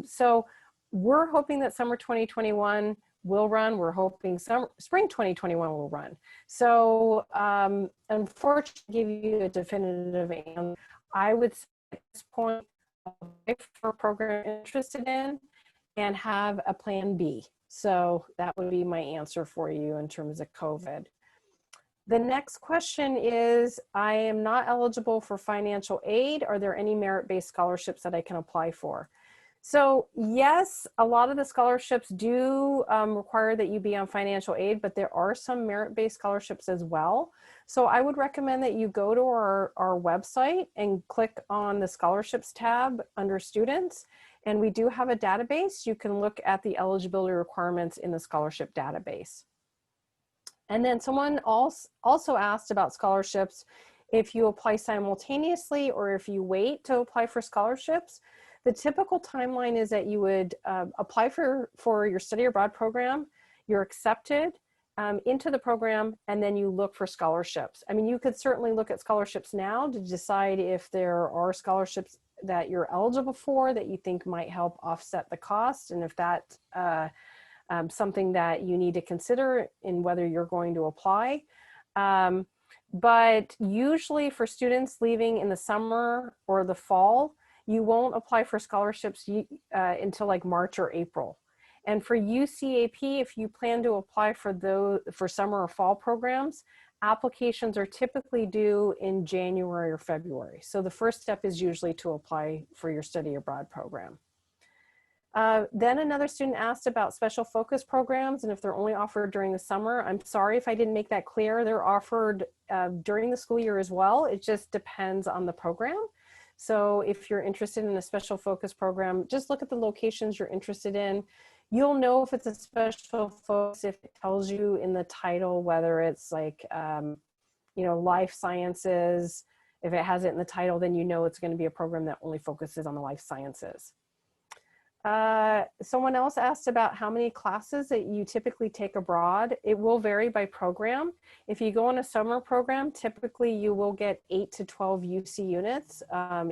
So we're hoping that summer 2021 will run. We're hoping spring 2021 will run. So unfortunately, to give you a definitive answer, I would say at this point, for a program you're interested in, and have a plan B. So that would be my answer for you in terms of COVID. The next question is, I am not eligible for financial aid. Are there any merit-based scholarships that I can apply for? So yes, a lot of the scholarships do require that you be on financial aid, but there are some merit-based scholarships as well. So I would recommend that you go to our website and click on the scholarships tab under students. And we do have a database. You can look at the eligibility requirements in the scholarship database. And then someone also asked about scholarships, if you apply simultaneously or if you wait to apply for scholarships. The typical timeline is that you would apply for your study abroad program, you're accepted into the program, and then you look for scholarships. I mean, you could certainly look at scholarships now to decide if there are scholarships that you're eligible for that you think might help offset the cost, and if that's something that you need to consider in whether you're going to apply. But usually for students leaving in the summer or the fall, you won't apply for scholarships until like March or April. And for UCAP, if you plan to apply for summer or fall programs, applications are typically due in January or February. So the first step is usually to apply for your study abroad program. Then another student asked about special focus programs and if they're only offered during the summer. I'm sorry if I didn't make that clear. They're offered during the school year as well. It just depends on the program. So if you're interested in a special focus program, just look at the locations you're interested in. You'll know if it's a special focus if it tells you in the title, whether it's like, you know, life sciences. If it has it in the title, then you know it's going to be a program that only focuses on the life sciences. Someone else asked about how many classes that you typically take abroad. It will vary by program. If you go on a summer program, typically you will get 8 to 12 UC units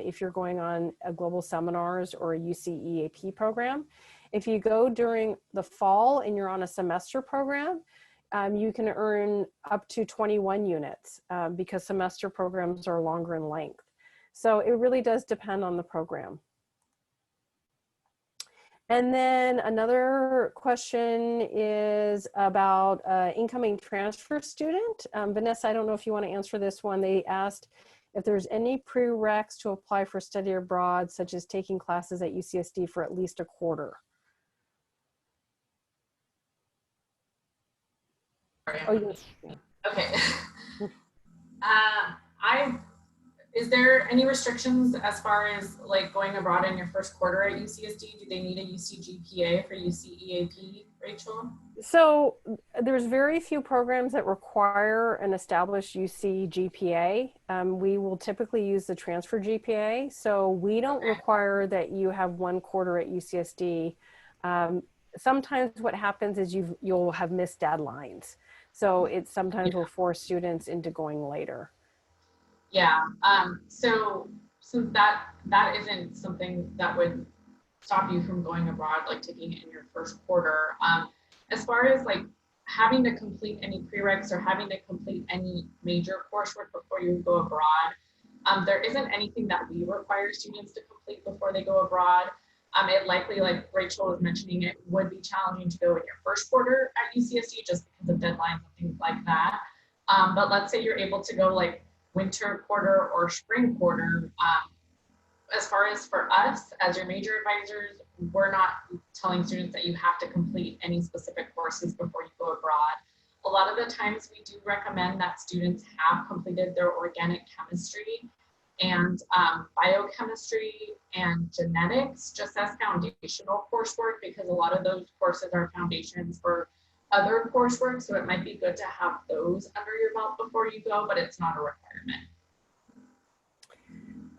if you're going on a global seminars or a UC EAP program. If you go during the fall and you're on a semester program, you can earn up to 21 units because semester programs are longer in length. So it really does depend on the program. And then another question is about incoming transfer student. Vanessa, I don't know if you want to answer this one. They asked if there's any prereqs to apply for study abroad, such as taking classes at UCSD for at least a quarter. Oh, yes. Okay. Is there any restrictions as far as like going abroad in your first quarter at UCSD? Do they need a UC GPA for UC EAP, Rachel? So there's very few programs that require an established UC GPA. We will typically use the transfer GPA. So we don't require that you have one quarter at UCSD. Sometimes what happens is you'll have missed deadlines. So it sometimes will force students into going later. Yeah, so that isn't something that would stop you from going abroad, like taking it in your first quarter. As far as like having to complete any prereqs or having to complete any major coursework before you go abroad, there isn't anything that we require students to complete before they go abroad. It likely, like Rachel was mentioning, it would be challenging to go in your first quarter at UCSD just because of deadlines and things like that. But let's say you're able to go like winter quarter or spring quarter. As far as for us as your major advisors, we're not telling students that you have to complete any specific courses before you go abroad. A lot of the times we do recommend that students have completed their organic chemistry and biochemistry and genetics just as foundational coursework, because a lot of those courses are foundations for other coursework, so it might be good to have those under your belt before you go, but it's not a requirement.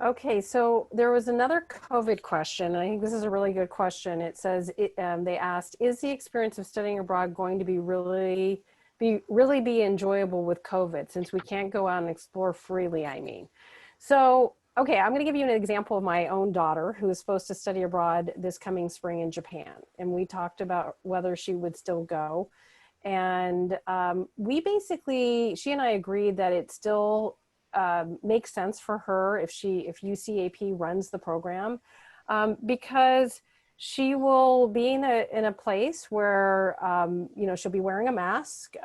Okay, so there was another COVID question. I think this is a really good question. It says, they asked, is the experience of studying abroad going to be really enjoyable with COVID, since we can't go out and explore freely, I mean. So, okay, I'm gonna give you an example of my own daughter who is supposed to study abroad this coming spring in Japan. And we talked about whether she would still go. And she and I agreed that it still makes sense for her if UCAP runs the program, because She will be in a place where, you know, she'll be wearing a mask.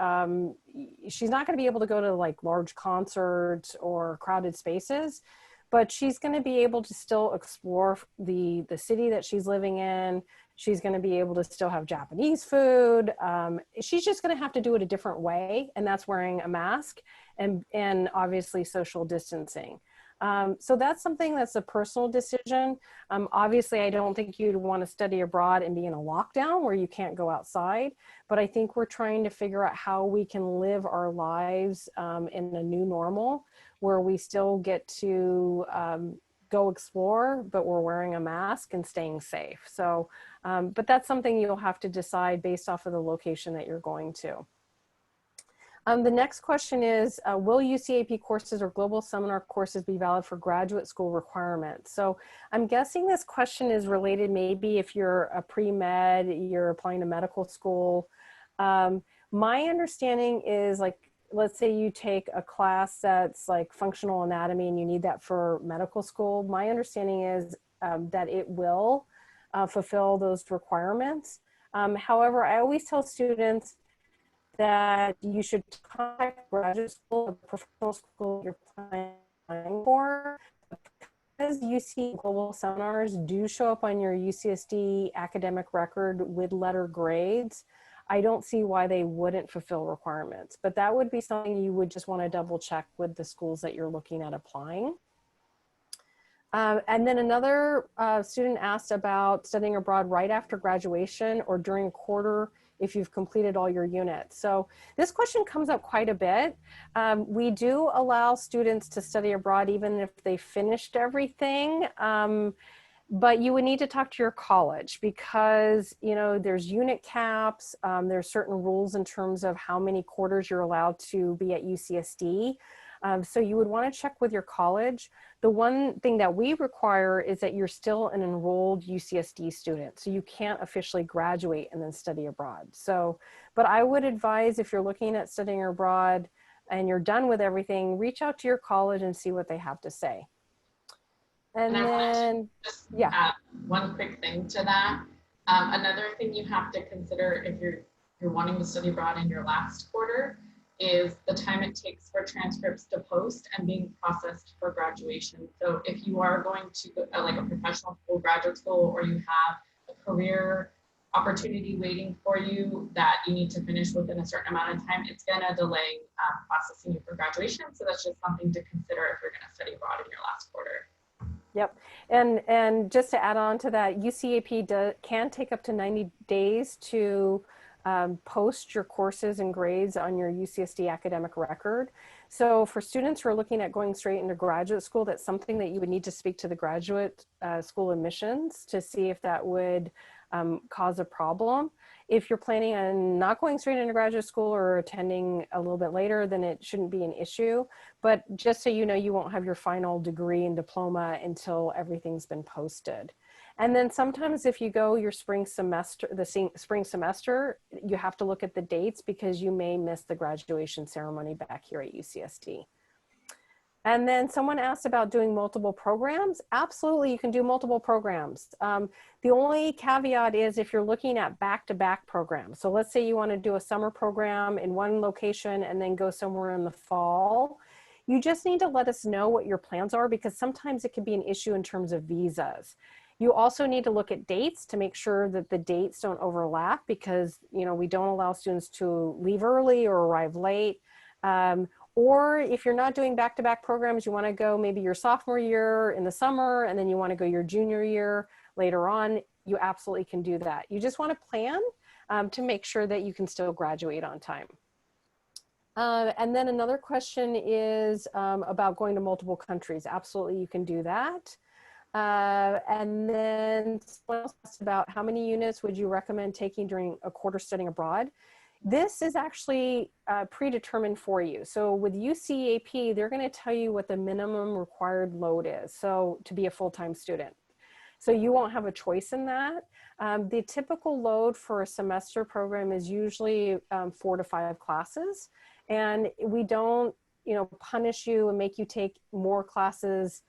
She's not going to be able to go to like large concerts or crowded spaces, but she's going to be able to still explore the city that she's living in. She's going to be able to still have Japanese food. She's just going to have to do it a different way, and that's wearing a mask and obviously social distancing. So that's something that's a personal decision. Obviously, I don't think you'd want to study abroad and be in a lockdown where you can't go outside, but I think we're trying to figure out how we can live our lives in a new normal where we still get to go explore, but we're wearing a mask and staying safe. So, but that's something you'll have to decide based off of the location that you're going to. The next question is, will UCAP courses or global seminar courses be valid for graduate school requirements? So I'm guessing this question is related maybe if you're a pre-med, you're applying to medical school. My understanding is like, let's say you take a class that's like functional anatomy and you need that for medical school. My understanding is that it will fulfill those requirements. However, I always tell students that you should contact graduate school or professional school you're applying for, because UC global seminars do show up on your UCSD academic record with letter grades. I don't see why they wouldn't fulfill requirements, but that would be something you would just want to double check with the schools that you're looking at applying. And then another student asked about studying abroad right after graduation or during a quarter if you've completed all your units. So this question comes up quite a bit. We do allow students to study abroad even if they finished everything, but you would need to talk to your college because, you know, there's unit caps, there's certain rules in terms of how many quarters you're allowed to be at UCSD. So you would want to check with your college. The one thing that we require is that you're still an enrolled UCSD student. So you can't officially graduate and then study abroad. So, but I would advise if you're looking at studying abroad and you're done with everything, reach out to your college and see what they have to say. And I wanted to then, just yeah. add one quick thing to that. Another thing you have to consider if you're wanting to study abroad in your last quarter is the time it takes for transcripts to post and being processed for graduation. So if you are going to like a professional school, graduate school, or you have a career opportunity waiting for you that you need to finish within a certain amount of time, it's going to delay processing you for graduation. So that's just something to consider if you're going to study abroad in your last quarter. Yep. And just to add on to that, UCAP can take up to 90 days to post your courses and grades on your UCSD academic record. So for students who are looking at going straight into graduate school, that's something that you would need to speak to the graduate school admissions to see if that would cause a problem. If you're planning on not going straight into graduate school or attending a little bit later, then it shouldn't be an issue. But just so you know, you won't have your final degree and diploma until everything's been posted. And then sometimes if you go your spring semester, spring semester, you have to look at the dates because you may miss the graduation ceremony back here at UCSD. And then someone asked about doing multiple programs. Absolutely, you can do multiple programs. The only caveat is if you're looking at back-to-back programs. So let's say you want to do a summer program in one location and then go somewhere in the fall. You just need to let us know what your plans are because sometimes it can be an issue in terms of visas. You also need to look at dates to make sure that the dates don't overlap because, you know, we don't allow students to leave early or arrive late. Or if you're not doing back-to-back programs, you want to go maybe your sophomore year in the summer and then you want to go your junior year later on, you absolutely can do that. You just want to plan to make sure that you can still graduate on time. And then another question is about going to multiple countries. Absolutely, you can do that. And then someone else asked about how many units would you recommend taking during a quarter studying abroad? This is actually predetermined for you. So with UCAP, they're going to tell you what the minimum required load is, so to be a full-time student. So you won't have a choice in that. The typical load for a semester program is usually 4 to 5 classes. And we don't, you know, punish you and make you take more classes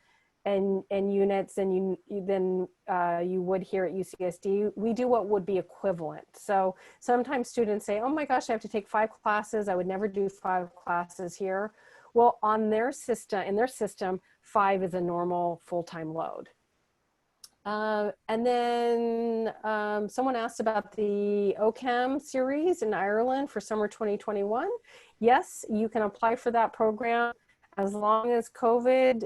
and units than you would here at UCSD. We do what would be equivalent. So sometimes students say, oh my gosh, I have to take 5 classes. I would never do 5 classes here. Well, on their system, in their system, 5 is a normal full-time load. And then someone asked about the OCHEM series in Ireland for summer 2021. Yes, you can apply for that program as long as COVID,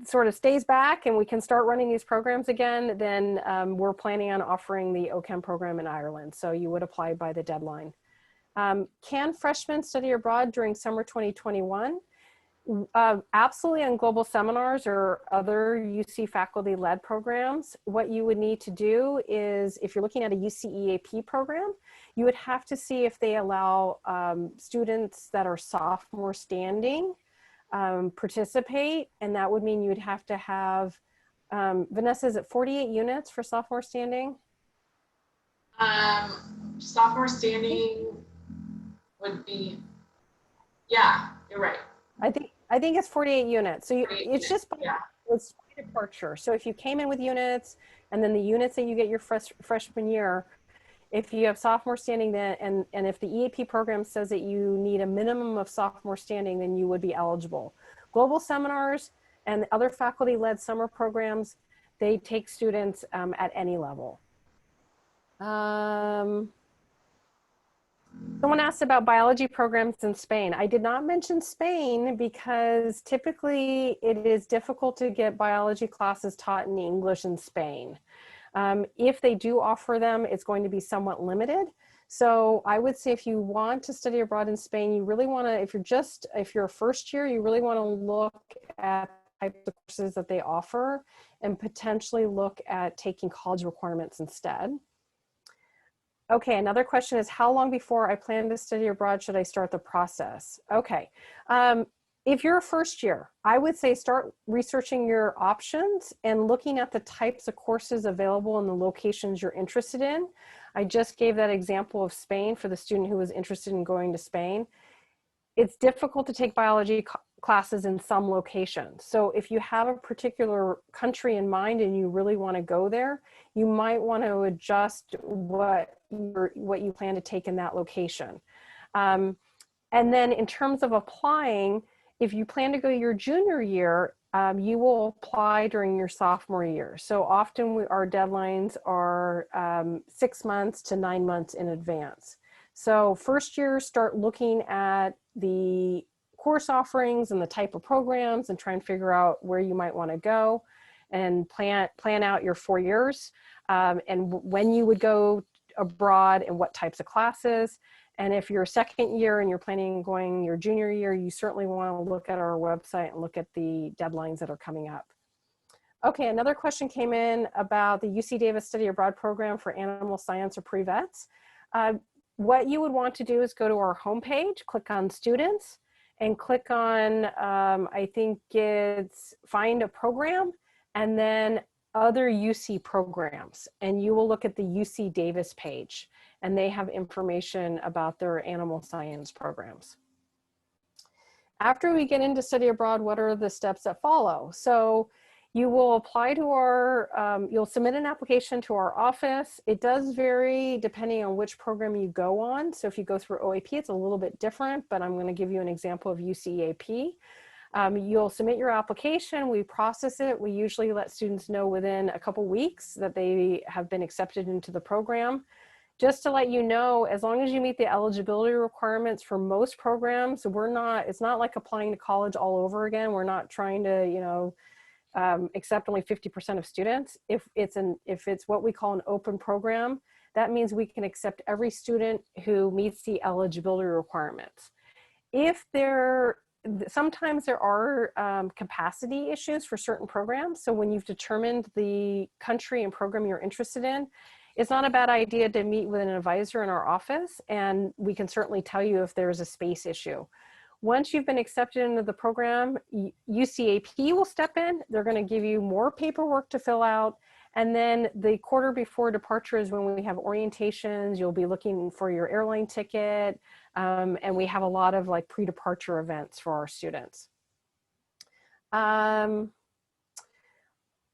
sort of stays back and we can start running these programs again. Then we're planning on offering the OCHEM program in Ireland. So you would apply by the deadline. Can freshmen study abroad during summer 2021? Absolutely, on global seminars or other UC faculty-led programs. What you would need to do is, if you're looking at a UC EAP program, you would have to see if they allow students that are sophomore standing participate, and that would mean you would have to have, Vanessa, is it 48 units for sophomore standing? Sophomore standing would be, yeah, you're right. I think it's 48 units. So it's just it's by departure. So if you came in with units, and then the units that you get your freshman year, if you have sophomore standing, then and if the EAP program says that you need a minimum of sophomore standing, then you would be eligible. Global seminars and other faculty-led summer programs, they take students at any level. Someone asked about biology programs in Spain. I did not mention Spain because typically it is difficult to get biology classes taught in English in Spain. If they do offer them, it's going to be somewhat limited. So I would say if you want to study abroad in Spain, you really want to, if you're a first year, you really want to look at types of courses that they offer and potentially look at taking college requirements instead. Okay, another question is, how long before I plan to study abroad should I start the process? Okay, if you're a first year, I would say start researching your options and looking at the types of courses available in the locations you're interested in. I just gave that example of Spain for the student who was interested in going to Spain. It's difficult to take biology classes in some locations. So if you have a particular country in mind and you really want to go there, you might want to adjust what you plan to take in that location. And then in terms of applying, if you plan to go your junior year, you will apply during your sophomore year. So often our deadlines are 6 months to 9 months in advance. So first year, start looking at the course offerings and the type of programs and try and figure out where you might want to go and plan out your 4 years and when you would go abroad and what types of classes. And if you're second year and you're planning on going your junior year, you certainly want to look at our website and look at the deadlines that are coming up. Okay, another question came in about the UC Davis Study Abroad program for animal science or pre-vets. What you would want to do is go to our homepage, click on students, and click on, I think it's find a program, and then other UC programs. And you will look at the UC Davis page, and they have information about their animal science programs. After we get into study abroad, what are the steps that follow? So you will apply to our, you'll submit an application to our office. It does vary depending on which program you go on. So if you go through OAP, it's a little bit different, but I'm going to give you an example of UCAP. You'll submit your application, we process it. We usually let students know within a couple weeks that they have been accepted into the program. Just to let you know, as long as you meet the eligibility requirements for most programs, it's not like applying to college all over again. We're not trying to, accept only 50% of students. If it's what we call an open program, that means we can accept every student who meets the eligibility requirements. Sometimes there are capacity issues for certain programs. So when you've determined the country and program you're interested in, it's not a bad idea to meet with an advisor in our office, and we can certainly tell you if there's a space issue. Once you've been accepted into the program, UCAP will step in. They're going to give you more paperwork to fill out. And then the quarter before departure is when we have orientations. You'll be looking for your airline ticket. And we have a lot of like pre-departure events for our students.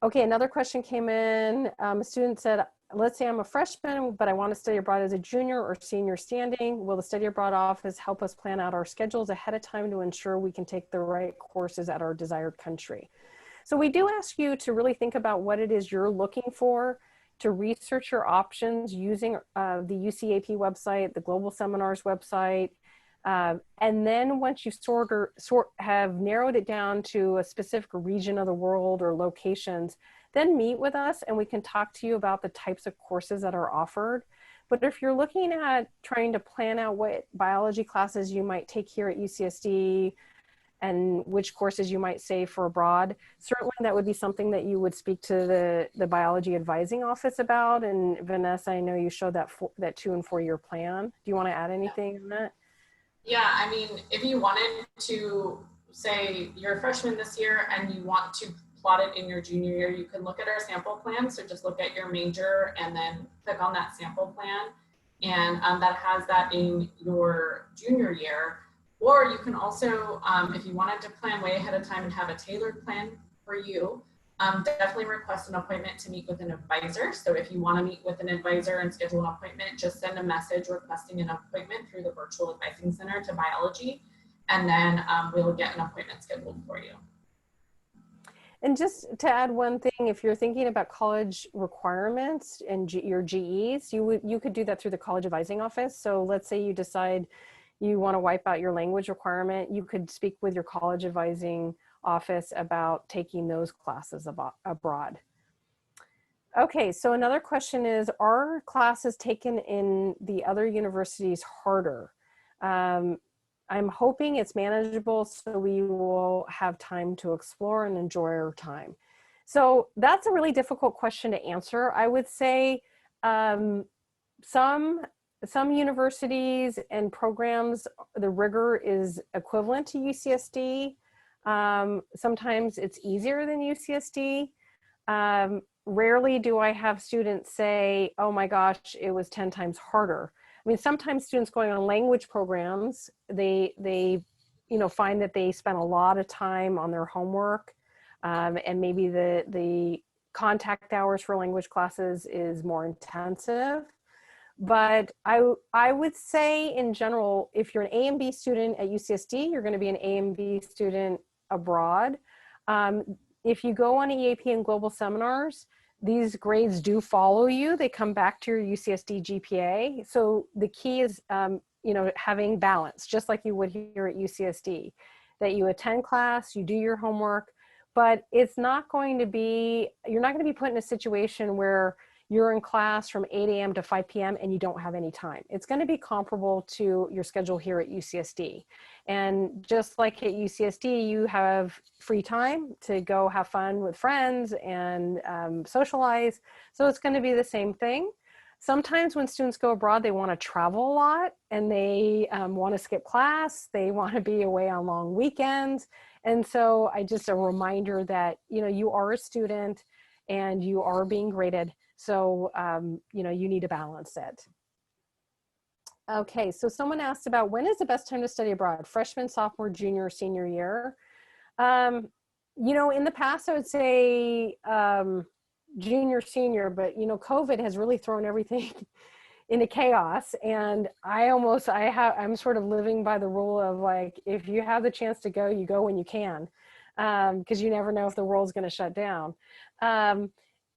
Okay, another question came in. A student said, let's say I'm a freshman, but I want to study abroad as a junior or senior standing. Will the study abroad office help us plan out our schedules ahead of time to ensure we can take the right courses at our desired country? So we do ask you to really think about what it is you're looking for, to research your options using the UCAP website, the Global Seminars website. And then once you have narrowed it down to a specific region of the world or locations, then meet with us and we can talk to you about the types of courses that are offered. But if you're looking at trying to plan out what biology classes you might take here at UCSD and which courses you might save for abroad, certainly that would be something that you would speak to the biology advising office about. And Vanessa, I know you showed that 2 and 4 year plan. Do you want to add anything on that? Yeah, I mean, if you wanted to say you're a freshman this year and you want to plot it in your junior year, you can look at our sample plan. So just look at your major and then click on that sample plan. And that has that in your junior year. Or you can also, if you wanted to plan way ahead of time and have a tailored plan for you, definitely request an appointment to meet with an advisor. So if you want to meet with an advisor and schedule an appointment, just send a message requesting an appointment through the Virtual Advising Center to Biology, and then we'll get an appointment scheduled for you. And just to add one thing, if you're thinking about college requirements and your GEs, you could do that through the College Advising Office. So let's say you decide you want to wipe out your language requirement, you could speak with your College Advising Office about taking those classes abroad. Okay, so another question is, are classes taken in the other universities harder? I'm hoping it's manageable so we will have time to explore and enjoy our time. So that's a really difficult question to answer. I would say some universities and programs, the rigor is equivalent to UCSD. Sometimes it's easier than UCSD. Rarely do I have students say, oh my gosh, it was 10 times harder. I mean, sometimes students going on language programs, they find that they spend a lot of time on their homework, and maybe the contact hours for language classes is more intensive. But I would say in general, if you're an A and B student at UCSD, you're going to be an A and B student abroad. If you go on EAP and global seminars, these grades do follow you. They come back to your UCSD GPA. So the key is, having balance, just like you would here at UCSD, that you attend class, you do your homework, but it's not going to be, you're not going to be put in a situation where you're in class from 8 a.m. to 5 p.m. and you don't have any time. It's going to be comparable to your schedule here at UCSD. And just like at UCSD, you have free time to go have fun with friends and socialize. So it's going to be the same thing. Sometimes when students go abroad, they want to travel a lot and they want to skip class. They want to be away on long weekends. And so just a reminder that, you are a student and you are being graded. So, you need to balance it. Okay, so someone asked about when is the best time to study abroad? Freshman, sophomore, junior, senior year? In the past, I would say junior, senior, but, COVID has really thrown everything into chaos. And I'm sort of living by the rule of like, if you have the chance to go, you go when you can, because you never know if the world's going to shut down.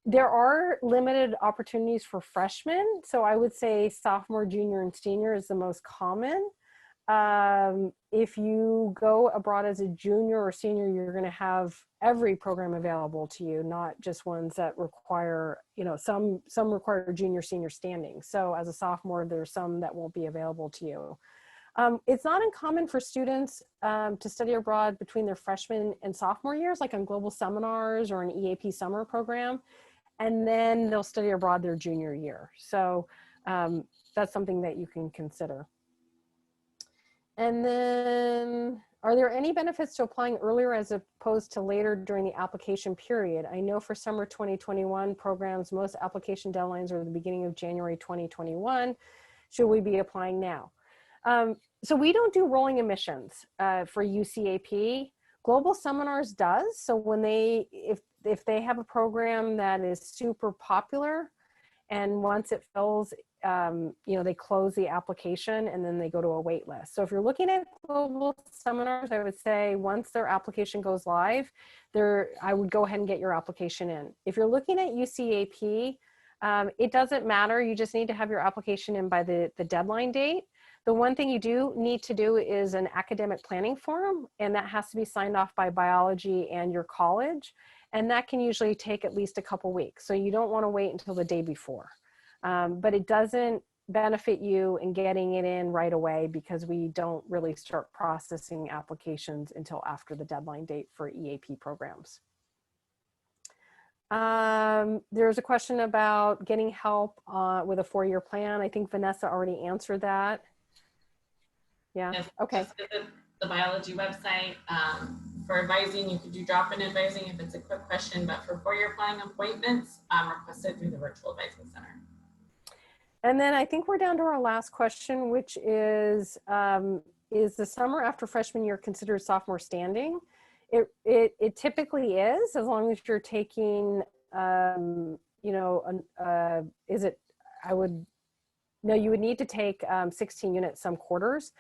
There are limited opportunities for freshmen. So I would say sophomore, junior, and senior is the most common. If you go abroad as a junior or senior, you're going to have every program available to you, not just ones that require, some require junior, senior standing. So as a sophomore, there's some that won't be available to you. It's not uncommon for students to study abroad between their freshman and sophomore years, like on global seminars or an EAP summer program. And then they'll study abroad their junior year. So that's something that you can consider. And then, are there any benefits to applying earlier as opposed to later during the application period? I know for summer 2021 programs, most application deadlines are the beginning of January 2021. Should we be applying now? So we don't do rolling admissions for UCAP, Global Seminars does. So when if they have a program that is super popular, and once it fills, they close the application and then they go to a wait list. So if you're looking at Global Seminars, I would say once their application goes live, I would go ahead and get your application in. If you're looking at UCAP, it doesn't matter. You just need to have your application in by the deadline date. The one thing you do need to do is an academic planning form, and that has to be signed off by biology and your college. And that can usually take at least a couple weeks. So you don't want to wait until the day before. But it doesn't benefit you in getting it in right away, because we don't really start processing applications until after the deadline date for EAP programs. There's a question about getting help with a 4-year plan. I think Vanessa already answered that. Yeah, yes, okay. just visit the biology website. For advising, you could do drop-in advising if it's a quick question, but for 4-year planning appointments, request it through the virtual advising center. And then I think we're down to our last question, which is the summer after freshman year considered sophomore standing? It typically is, as long as you're taking, you would need to take 16 units some quarters.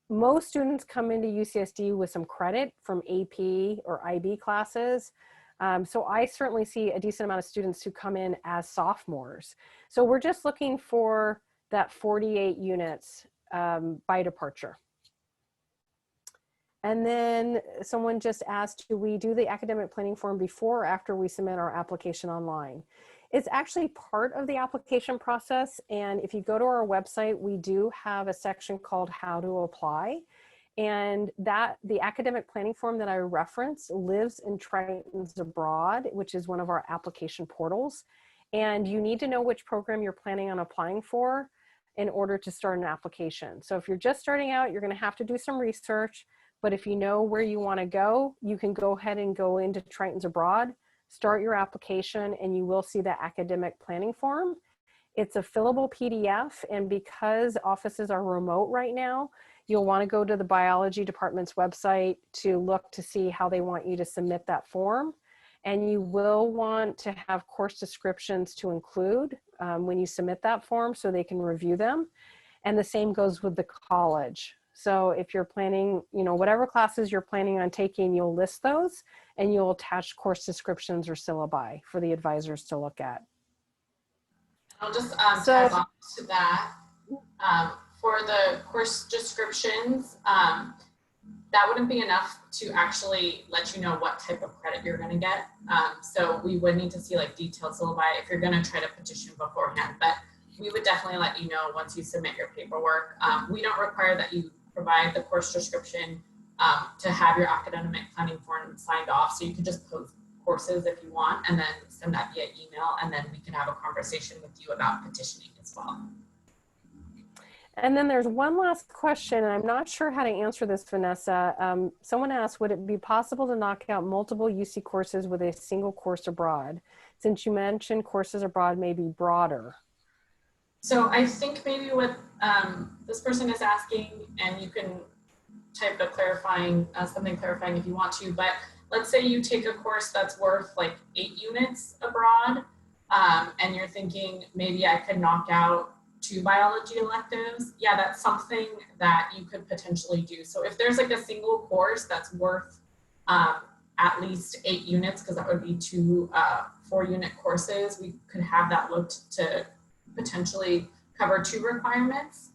Most students come into UCSD with some credit from AP or IB classes. So I certainly see a decent amount of students who come in as sophomores. So we're just looking for that 48 units by departure. And then someone just asked, do we do the academic planning form before or after we submit our application online? It's actually part of the application process. And if you go to our website, we do have a section called How to Apply. And the academic planning form that I referenced lives in Tritons Abroad, which is one of our application portals. And you need to know which program you're planning on applying for in order to start an application. So if you're just starting out, you're going to have to do some research. But if you know where you want to go, you can go ahead and go into Tritons Abroad, start your application, and you will see the academic planning form. It's a fillable PDF, and because offices are remote right now, you'll want to go to the biology department's website to look to see how they want you to submit that form. And you will want to have course descriptions to include when you submit that form so they can review them. And the same goes with the college. So if you're planning, whatever classes you're planning on taking, you'll list those and you'll attach course descriptions or syllabi for the advisors to look at. I'll just tag on to that. For the course descriptions, that wouldn't be enough to actually let you know what type of credit you're going to get. So we would need to see like detailed syllabi if you're going to try to petition beforehand, but we would definitely let you know once you submit your paperwork. We don't require that you provide the course description to have your academic planning form signed off. So you can just post courses if you want and then send that via email, and then we can have a conversation with you about petitioning as well. And then there's one last question, and I'm not sure how to answer this, Vanessa. Someone asked, would it be possible to knock out multiple UC courses with a single course abroad? Since you mentioned courses abroad may be broader. So I think maybe what this person is asking, and you can type a clarifying, something clarifying if you want to, but let's say you take a course that's worth like 8 units abroad, and you're thinking maybe I could knock out 2 biology electives. Yeah, that's something that you could potentially do. So if there's like a single course that's worth at least 8 units, because that would be 2 4-unit courses, we could have that looked to potentially cover 2 requirements.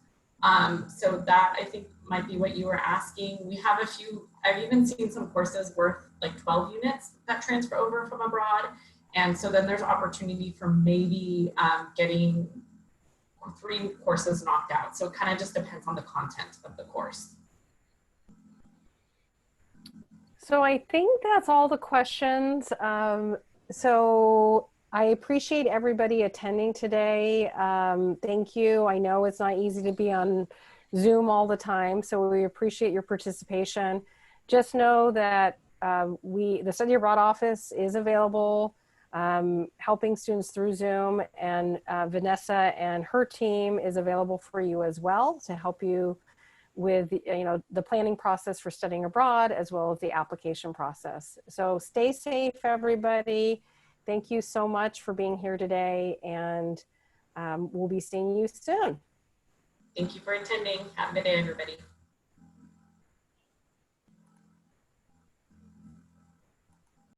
So that I think might be what you were asking. We have a few, I've even seen some courses worth like 12 units that transfer over from abroad. And so then there's opportunity for maybe getting 3 courses knocked out. So it kind of just depends on the content of the course. So I think that's all the questions. So I appreciate everybody attending today. Thank you. I know it's not easy to be on Zoom all the time, so we appreciate your participation. Just know that the Study Abroad office is available, helping students through Zoom, and Vanessa and her team is available for you as well to help you with, you know, the planning process for studying abroad, as well as the application process. So stay safe, everybody. Thank you so much for being here today, and we'll be seeing you soon. Thank you for attending. Have a good day, everybody.